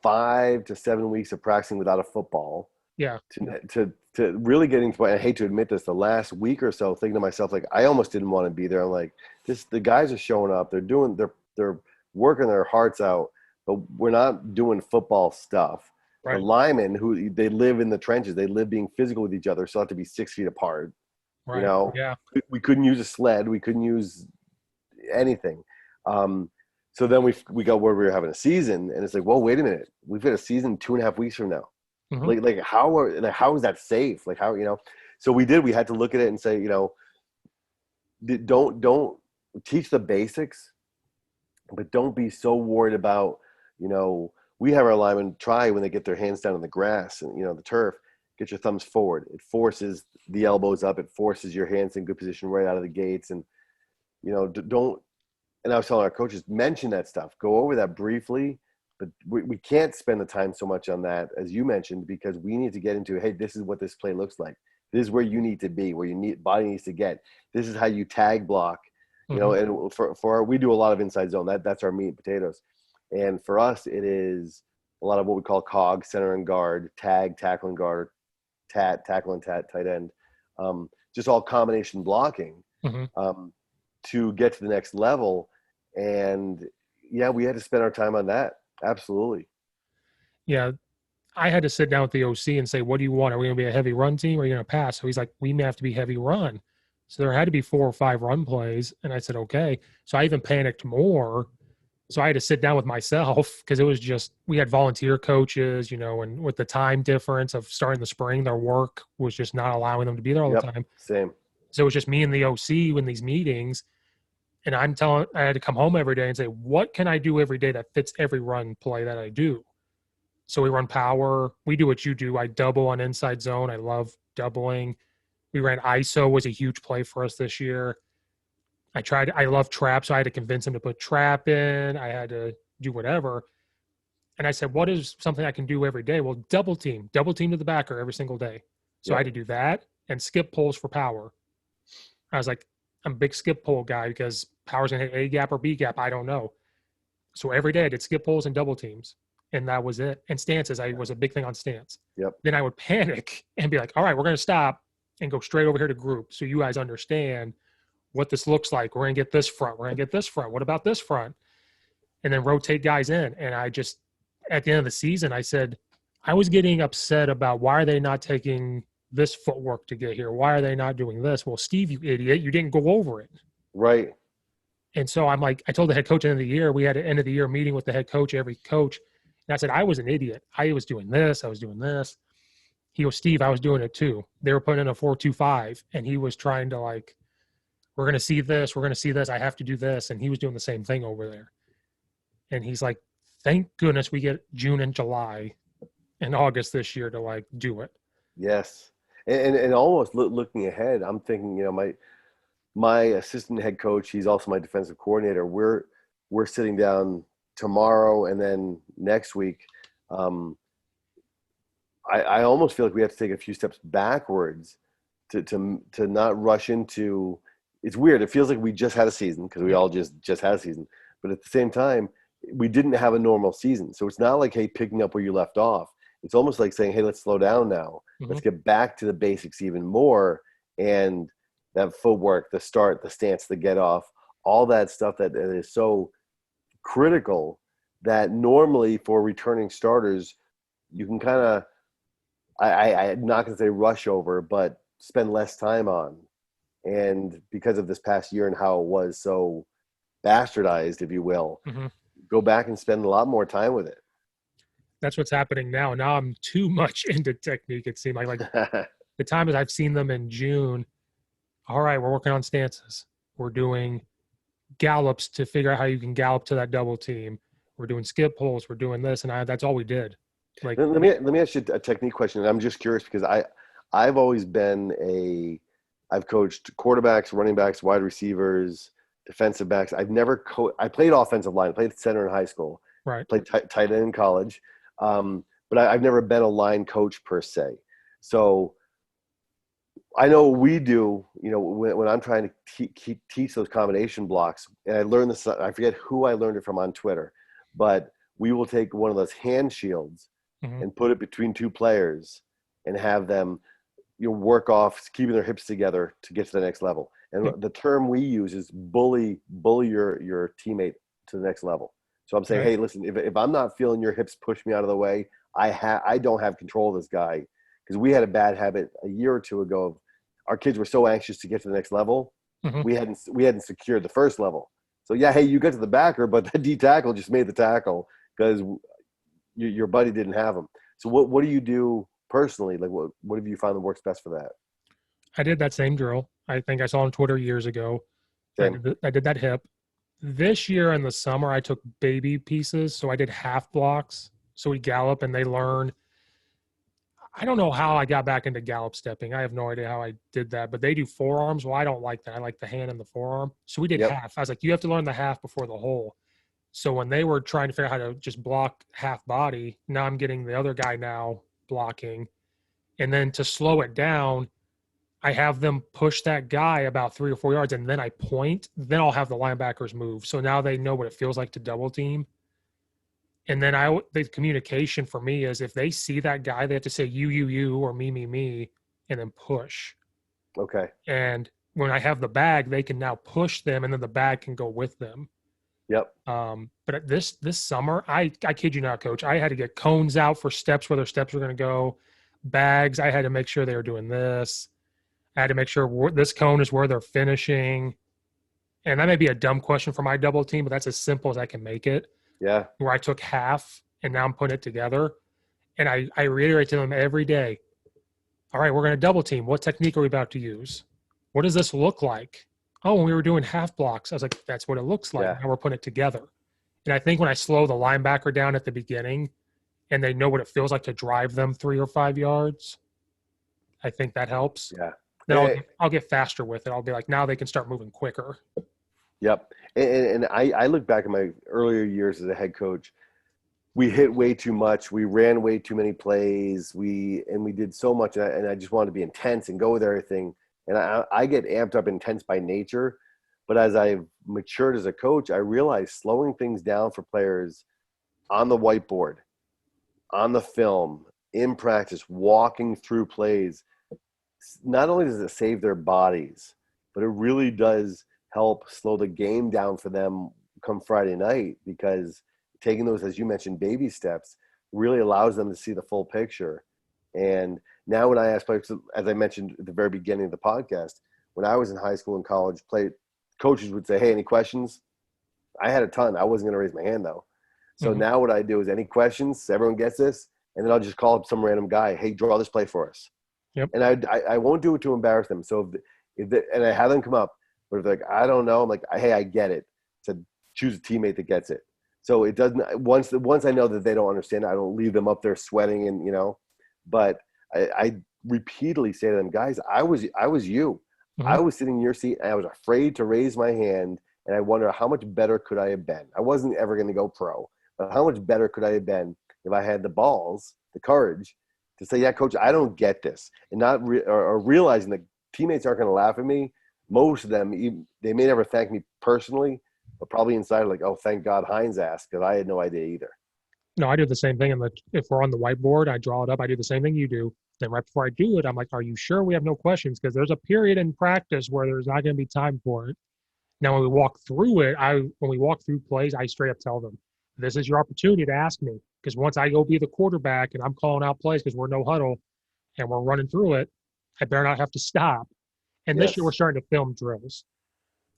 5 to 7 weeks of practicing without a football. Yeah. To really getting to, I hate to admit this, the last week or so, thinking to myself, like, I almost didn't want to be there. I'm like, the guys are showing up. They're working their hearts out, but we're not doing football stuff. Right. The linemen, who they live in the trenches, they live being physical with each other, so have to be 6 feet apart. Right. You know, yeah. We couldn't use a sled. We couldn't use anything. So then we got where we were having a season, and it's like, well, wait a minute, we've got a season 2.5 weeks from now. Mm-hmm. Like how is that safe? Like how, so we had to look at it and say, don't teach the basics, but don't be so worried about, we have our linemen try when they get their hands down in the grass and, the turf, get your thumbs forward. It forces the elbows up. It forces your hands in good position right out of the gates. And, don't, and I was telling our coaches, mention that stuff, go over that briefly. But we can't spend the time so much on that, as you mentioned, because we need to get into, hey, this is what this play looks like. This is where you need to be, where body needs to get. This is how you tag block, and we do a lot of inside zone. That's our meat and potatoes. And for us, it is a lot of what we call COG, center and guard, tag, tackle and guard, tackle and tight end. Just all combination blocking to get to the next level. And yeah, we had to spend our time on that. Absolutely. Yeah. I had to sit down with the OC and say, what do you want? Are we going to be a heavy run team or are you going to pass? So he's like, we may have to be heavy run. So there had to be 4 or 5 run plays. And I said, okay. So I even panicked more. So I had to sit down with myself because it was just, we had volunteer coaches, and with the time difference of starting the spring, their work was just not allowing them to be there all the time. Same. So it was just me and the OC in these meetings. And I had to come home every day and say, what can I do every day that fits every run play that I do? So we run power. We do what you do. I double on inside zone. I love doubling. We ran ISO, was a huge play for us this year. I love trap, so I had to convince him to put trap in. I had to do whatever. And I said, what is something I can do every day? Well, double team to the backer every single day. So I had to do that and skip pulls for power. I was like, I'm a big skip pull guy because power's going to hit A gap or B gap. I don't know. So every day I did skip pulls and double teams. And that was it. And stances, I was a big thing on stance. Then I would panic and be like, all right, we're going to stop and go straight over here to group. So you guys understand what this looks like. We're going to get this front. We're going to get this front. What about this front? And then rotate guys in. And I just, at the end of the season, I said, I was getting upset about why are they not taking this footwork to get here? Why are they not doing this? Well, Steve, you idiot, you didn't go over it. Right. And so I'm like, I told the head coach at the end of the year, we had an end of the year meeting with the head coach, every coach. And I said, I was an idiot. I was doing this. I was doing this. He goes, Steve, I was doing it too. They were putting in a 4-2-5 and he was trying to like, we're going to see this. We're going to see this. I have to do this. And he was doing the same thing over there. And he's like, thank goodness we get June and July and August this year to like do it. Yes. And almost looking ahead, I'm thinking, my assistant head coach, he's also my defensive coordinator. We're sitting down tomorrow and then next week. I almost feel like we have to take a few steps backwards to not rush into. It's weird. It feels like we just had a season because we all just had a season, but at the same time, we didn't have a normal season. So it's not like, hey, picking up where you left off. It's almost like saying, hey, let's slow down now. Mm-hmm. Let's get back to the basics even more. And that footwork, the start, the stance, the get off, all that stuff that is so critical that normally for returning starters, you can kind of, I'm not going to say rush over, but spend less time on. And because of this past year and how it was so bastardized, if you will, go back and spend a lot more time with it. That's what's happening now. Now I'm too much into technique. It seemed like the time as I've seen them in June. All right, we're working on stances. We're doing gallops to figure out how you can gallop to that double team. We're doing skip pulls. We're doing this, and that's all we did. Like, let me ask you a technique question. And I'm just curious because I've always been I've coached quarterbacks, running backs, wide receivers, defensive backs. I've never I played offensive line. I played center in high school. Right. Played tight end in college. But I've never been a line coach per se. So I know what we do, when I'm trying to teach those combination blocks, and I learned this, I forget who I learned it from on Twitter, but we will take one of those hand shields and put it between two players and have them work off keeping their hips together to get to the next level. And the term we use is bully your teammate to the next level. So I'm saying, hey, listen, if I'm not feeling your hips push me out of the way, I don't have control of this guy. Because we had a bad habit a year or two ago of our kids were so anxious to get to the next level. We hadn't secured the first level. So yeah, hey, you got to the backer, but the D tackle just made the tackle because your buddy didn't have him. So what do you do personally? Like what have you found that works best for that? I did that same drill. I think I saw on Twitter years ago. I did that hip. This year in the summer, I took baby pieces. So I did half blocks. So we gallop and they learn. I don't know how I got back into gallop stepping. I have no idea how I did that, but they do forearms. Well, I don't like that. I like the hand and the forearm. So we did half. I was like, you have to learn the half before the whole. So when they were trying to figure out how to just block half body, now I'm getting the other guy now blocking. And then to slow it down, I have them push that guy about 3 or 4 yards and then I point. Then I'll have the linebackers move. So now they know what it feels like to double team. And then the communication for me is if they see that guy, they have to say you, or me, and then push. Okay. And when I have the bag, they can now push them, and then the bag can go with them. Yep. But this summer, I kid you not, Coach, I had to get cones out for steps where their steps were going to go. Bags, I had to make sure they were doing this. I had to make sure this cone is where they're finishing. And that may be a dumb question for my double team, but that's as simple as I can make it. Yeah. Where I took half and now I'm putting it together. And I reiterate to them every day, all right, we're going to double team. What technique are we about to use? What does this look like? Oh, when we were doing half blocks, I was like, that's what it looks like. Yeah. Now we're putting it together. And I think when I slow the linebacker down at the beginning and they know what it feels like to drive them 3 or 5 yards, I think that helps. Yeah. Then I'll get faster with it. I'll be like, now they can start moving quicker. Yep. And I look back at my earlier years as a head coach. We hit way too much. We ran way too many plays. We did so much, and I just wanted to be intense and go with everything. And I get amped up intense by nature. But as I've matured as a coach, I realized slowing things down for players on the whiteboard, on the film, in practice, walking through plays, not only does it save their bodies, but it really does help slow the game down for them come Friday night, because taking those, as you mentioned, baby steps really allows them to see the full picture. And now when I ask players, as I mentioned at the very beginning of the podcast, when I was in high school and college, coaches would say, hey, any questions? I had a ton. I wasn't going to raise my hand though. So now what I do is any questions, everyone gets this, and then I'll just call up some random guy, hey, draw this play for us. Yep. And I won't do it to embarrass them. So and I have them come up, but if they're like, I don't know, I'm like, hey, I get it. So choose a teammate that gets it. So it doesn't, once I know that they don't understand, I don't leave them up there sweating and, but I repeatedly say to them, guys, I was you. I was sitting in your seat and I was afraid to raise my hand. And I wonder how much better could I have been? I wasn't ever going to go pro, but how much better could I have been if I had the balls, the courage to say, yeah, coach, I don't get this. And not or realizing that teammates aren't going to laugh at me. Most of them, they may never thank me personally, but probably inside like, oh, thank God Hines asked, because I had no idea either. No, I do the same thing. If we're on the whiteboard, I draw it up. I do the same thing you do. Then right before I do it, I'm like, are you sure we have no questions? Because there's a period in practice where there's not going to be time for it. Now, when we walk through it, when we walk through plays, I straight up tell them, this is your opportunity to ask me. Because once I go be the quarterback and I'm calling out plays because we're no huddle and we're running through it, I better not have to stop. And this year we're starting to film drills.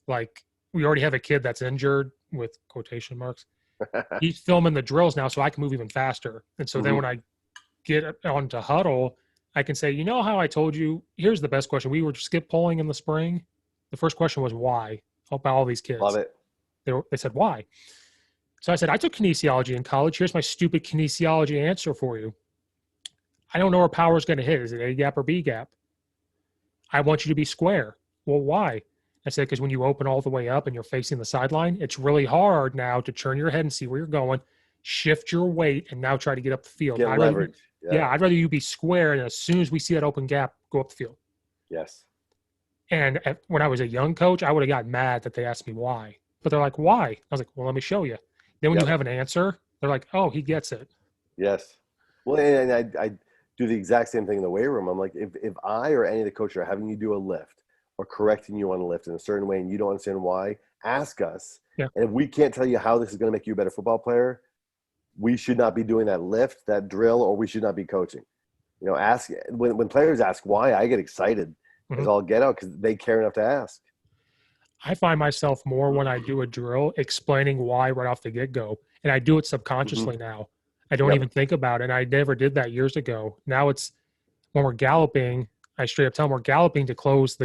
Like we already have a kid that's injured with quotation marks. He's filming the drills now so I can move even faster. And so then when I get onto huddle, I can say, you know how I told you, here's the best question. We were skip polling in the spring. The first question was why? About all these kids. Love it. They said, why? So I said, I took kinesiology in college. Here's my stupid kinesiology answer for you. I don't know where power is going to hit. Is it A gap or B gap? I want you to be square. Well, why? I said, because when you open all the way up and you're facing the sideline, it's really hard now to turn your head and see where you're going, shift your weight, and now try to get up the field. Get leverage. Yeah, I'd rather you be square, and as soon as we see that open gap, go up the field. Yes. And when I was a young coach, I would have gotten mad that they asked me why. But they're like, why? I was like, well, let me show you. Then when you have an answer, they're like, oh, he gets it. Yes. Well, and I do the exact same thing in the weight room. I'm like, if I or any of the coaches are having you do a lift or correcting you on a lift in a certain way and you don't understand why, ask us. Yeah. And if we can't tell you how this is going to make you a better football player, we should not be doing that lift, that drill, or we should not be coaching. You know, ask when players ask why, I get excited as all get out because they care enough to ask. I find myself more when I do a drill explaining why right off the get-go. And I do it subconsciously now. I don't even think about it. And I never did that years ago. Now it's when we're galloping, I straight up tell them we're galloping to close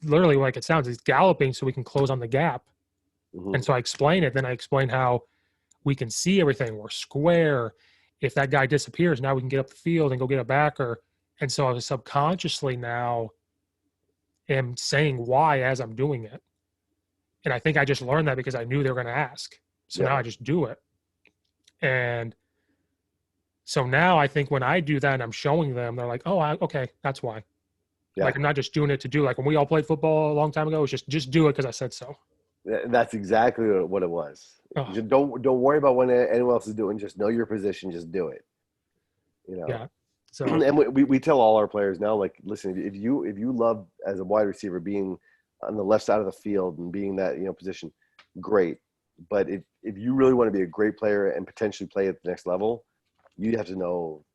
literally like it sounds, it's galloping so we can close on the gap. And so I explain it. Then I explain how we can see everything. We're square. If that guy disappears, now we can get up the field and go get a backer. And so I was subconsciously now am saying why as I'm doing it. And I think I just learned that because I knew they were going to ask. So now I just do it. And so now I think when I do that and I'm showing them, they're like, oh, okay, that's why. Yeah. Like I'm not just doing it to do, like when we all played football a long time ago, it's just do it because I said so. That's exactly what it was. Oh. Just don't worry about what anyone else is doing. Just know your position. Just do it. You know. Yeah. So and we tell all our players now, like, listen, if you love as a wide receiver being on the left side of the field and being that position, great. But if you really want to be a great player and potentially play at the next level, you have to know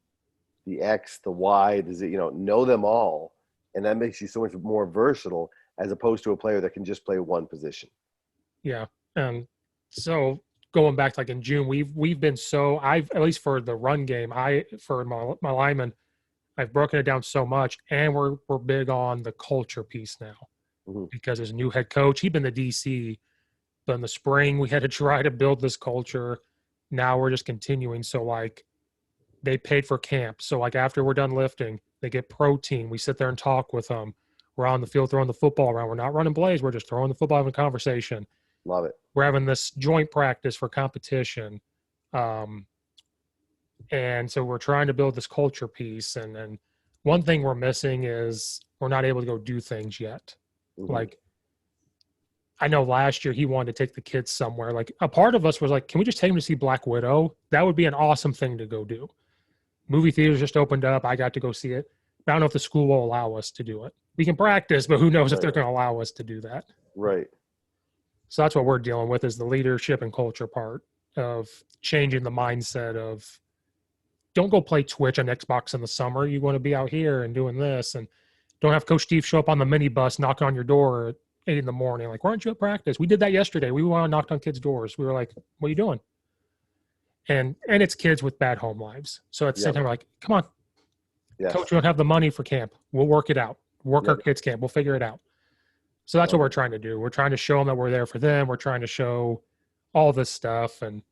the X, the Y, know them all, and that makes you so much more versatile as opposed to a player that can just play one position. Yeah. So going back to like in June, we've been I've at least for the run game, for my linemen, I've broken it down so much, and we're big on the culture piece now because as a new head coach, he'd been the DC, but in the spring we had to try to build this culture. Now we're just continuing. So like they paid for camp. So like after we're done lifting, they get protein. We sit there and talk with them. We're on the field throwing the football around. We're not running plays. We're just throwing the football, having a conversation. Love it. We're having this joint practice for competition. And so we're trying to build this culture piece. And one thing we're missing is we're not able to go do things yet. Like, I know last year he wanted to take the kids somewhere. Like a part of us was like, can we just take them to see Black Widow? That would be an awesome thing to go do. Movie theaters just opened up. I got to go see it. But I don't know if the school will allow us to do it. We can practice, but who knows if they're going to allow us to do that. Right. So that's what we're dealing with is the leadership and culture part of changing the mindset of don't go play Twitch on Xbox in the summer. You want to be out here and doing this, and don't have Coach Steve show up on the minibus knocking on your door at 8 in the morning. Like, why aren't you at practice? We did that yesterday. We went and knocked on kids' doors. We were like, what are you doing? And it's kids with bad home lives. So at the same time, we're like, come on. Yes. Coach, we don't have the money for camp. We'll work it out. Work our kids' camp. We'll figure it out. So that's what we're trying to do. We're trying to show them that we're there for them. We're trying to show all this stuff. And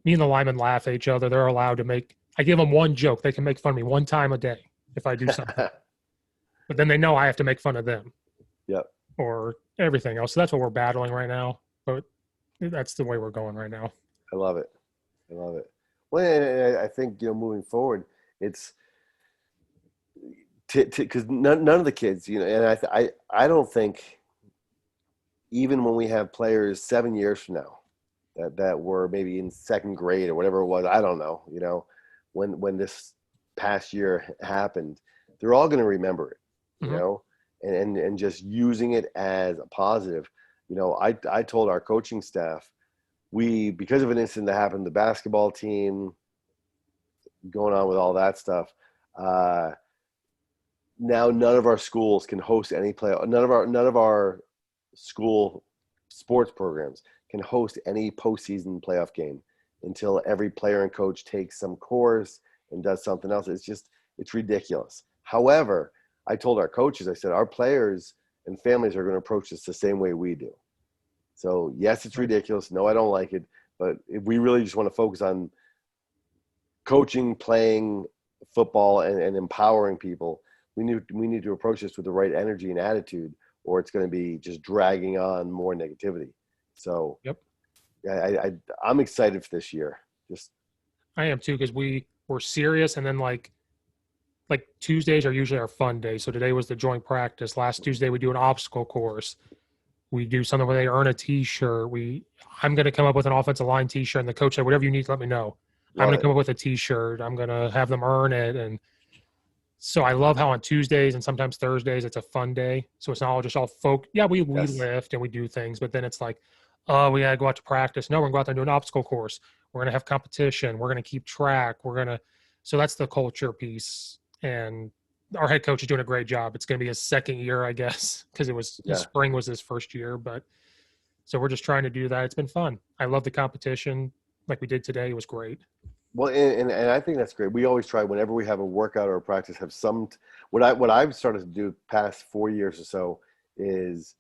me and the linemen laugh at each other. They're allowed to I give them one joke. They can make fun of me one time a day if I do something. But then they know I have to make fun of them. Yep. Or everything else. So that's what we're battling right now. But that's the way we're going right now. I love it. I love it. Well, I think, moving forward, it's because none of the kids, and I don't think even when we have players 7 years from now that were maybe in second grade or whatever it was, I don't know, when this past year happened, they're all going to remember it, you know, and just using it as a positive. I told our coaching staff, because of an incident that happened, the basketball team going on with all that stuff, now none of our schools can host any play. None of our school sports programs can host any postseason playoff game until every player and coach takes some course and does something else. It's ridiculous. However, I told our coaches, I said, our players and families are going to approach this the same way we do. So yes, it's ridiculous. No, I don't like it. But if we really just want to focus on coaching, playing football and empowering people, we need to approach this with the right energy and attitude, or it's going to be just dragging on more negativity. So Yep. I'm excited for this year. I am too, because we're serious, and then like Tuesdays are usually our fun day. So today was the joint practice. Last Tuesday we do an obstacle course. We do something where they earn a T-shirt. I'm going to come up with an offensive line T-shirt, and the coach said, "Whatever you need, let me know." I'm going to come up with a T-shirt. I'm going to have them earn it, and so I love how on Tuesdays and sometimes Thursdays it's a fun day. So it's not all just all folk. Yeah, we lift and we do things, but then it's like, oh, we got to go out to practice. No, we're going to go out there and do an obstacle course. We're going to have competition. We're going to keep track. So that's the culture piece. And our head coach is doing a great job. It's going to be his second year, I guess, because spring was his first year. But so we're just trying to do that. It's been fun. I love the competition like we did today. It was great. Well, and I think that's great. We always try whenever we have a workout or a practice, have what I've started to do past 4 years or so is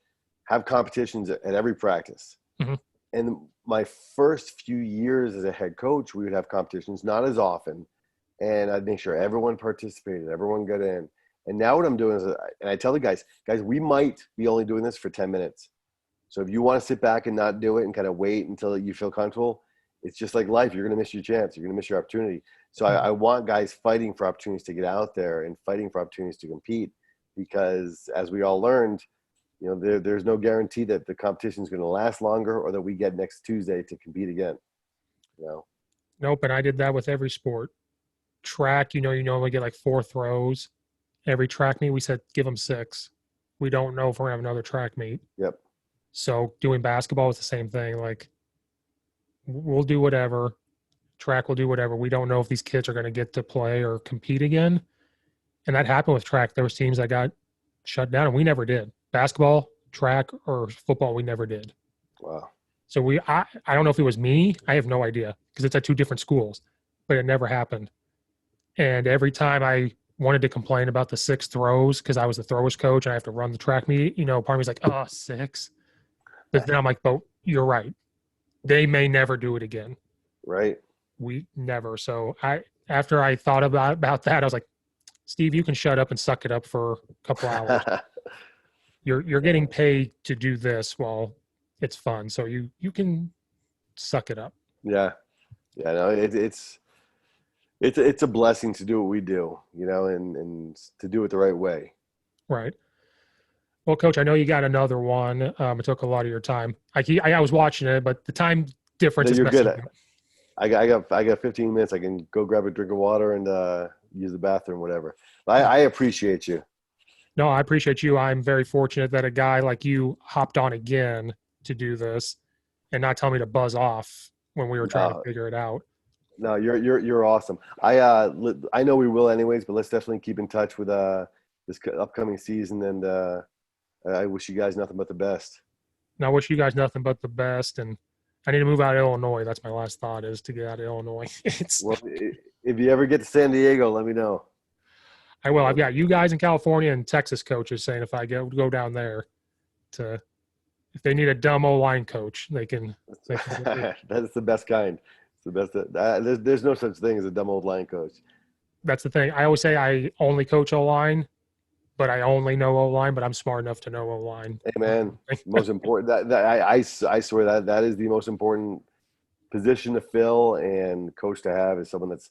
have competitions at every practice. Mm-hmm. And my first few years as a head coach, we would have competitions, not as often. And I'd make sure everyone participated, everyone got in. And now what I'm doing is, and I tell the guys, we might be only doing this for 10 minutes. So if you want to sit back and not do it and kind of wait until you feel comfortable, it's just like life. You're going to miss your chance. You're going to miss your opportunity. So I want guys fighting for opportunities to get out there and fighting for opportunities to compete, because as we all learned, there's no guarantee that the competition is going to last longer or that we get next Tuesday to compete again. Nope. And I did that with every sport. Track, you normally get like 4 throws. Every track meet, we said, give them 6. We don't know if we're going to have another track meet. Yep. So doing basketball was the same thing. Like, we'll do whatever. Track will do whatever. We don't know if these kids are going to get to play or compete again. And that happened with track. There was teams that got shut down, and we never did. Basketball, track, or football, we never did. Wow. So I don't know if it was me. I have no idea, because it's at 2 different schools, but it never happened. And every time I wanted to complain about the 6 throws, because I was the throwers coach and I have to run the track meet, part of me's like, 6. But then I'm like, but you're right. They may never do it again. Right. We never. So after I thought about that, I was like, Steve, you can shut up and suck it up for a couple hours. You're getting paid to do this while it's fun. So you can suck it up. Yeah. Yeah. No, it's a blessing to do what we do, and to do it the right way. Right. Well, Coach, I know you got another one. It took a lot of your time. I was watching it, but the time difference is messing up. I got 15 minutes. I can go grab a drink of water and use the bathroom, whatever. I appreciate you. No, I appreciate you. I'm very fortunate that a guy like you hopped on again to do this and not tell me to buzz off when we were trying to figure it out. No, you're awesome. I know we will anyways, but let's definitely keep in touch with this upcoming season, and I wish you guys nothing but the best. No, I wish you guys nothing but the best, and I need to move out of Illinois. That's my last thought, is to get out of Illinois. Well, if you ever get to San Diego, let me know. I will. I've got you guys in California and Texas coaches saying if I go down there if they need a dumb O-line coach, they can That's the best kind. It's the best. There's no such thing as a dumb old line coach. That's the thing. I always say I only coach O-line, but I only know O-line, but I'm smart enough to know O-line. Hey, man, most important. I swear that is the most important position to fill and coach to have, is someone that's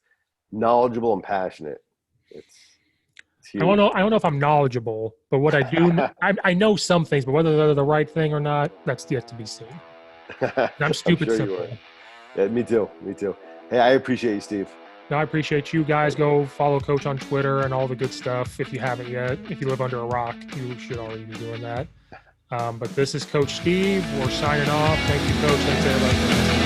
knowledgeable and passionate. It's huge. I don't know if I'm knowledgeable, but what I do, I know some things, but whether they're the right thing or not, that's yet to be seen. I'm stupid I'm sure simple. Yeah, me too. Hey, I appreciate you, Steve. No, I appreciate you guys. Go follow Coach on Twitter and all the good stuff. If you haven't yet, if you live under a rock, you should already be doing that. But this is Coach Steve. We're signing off. Thank you, Coach. Thanks, everybody.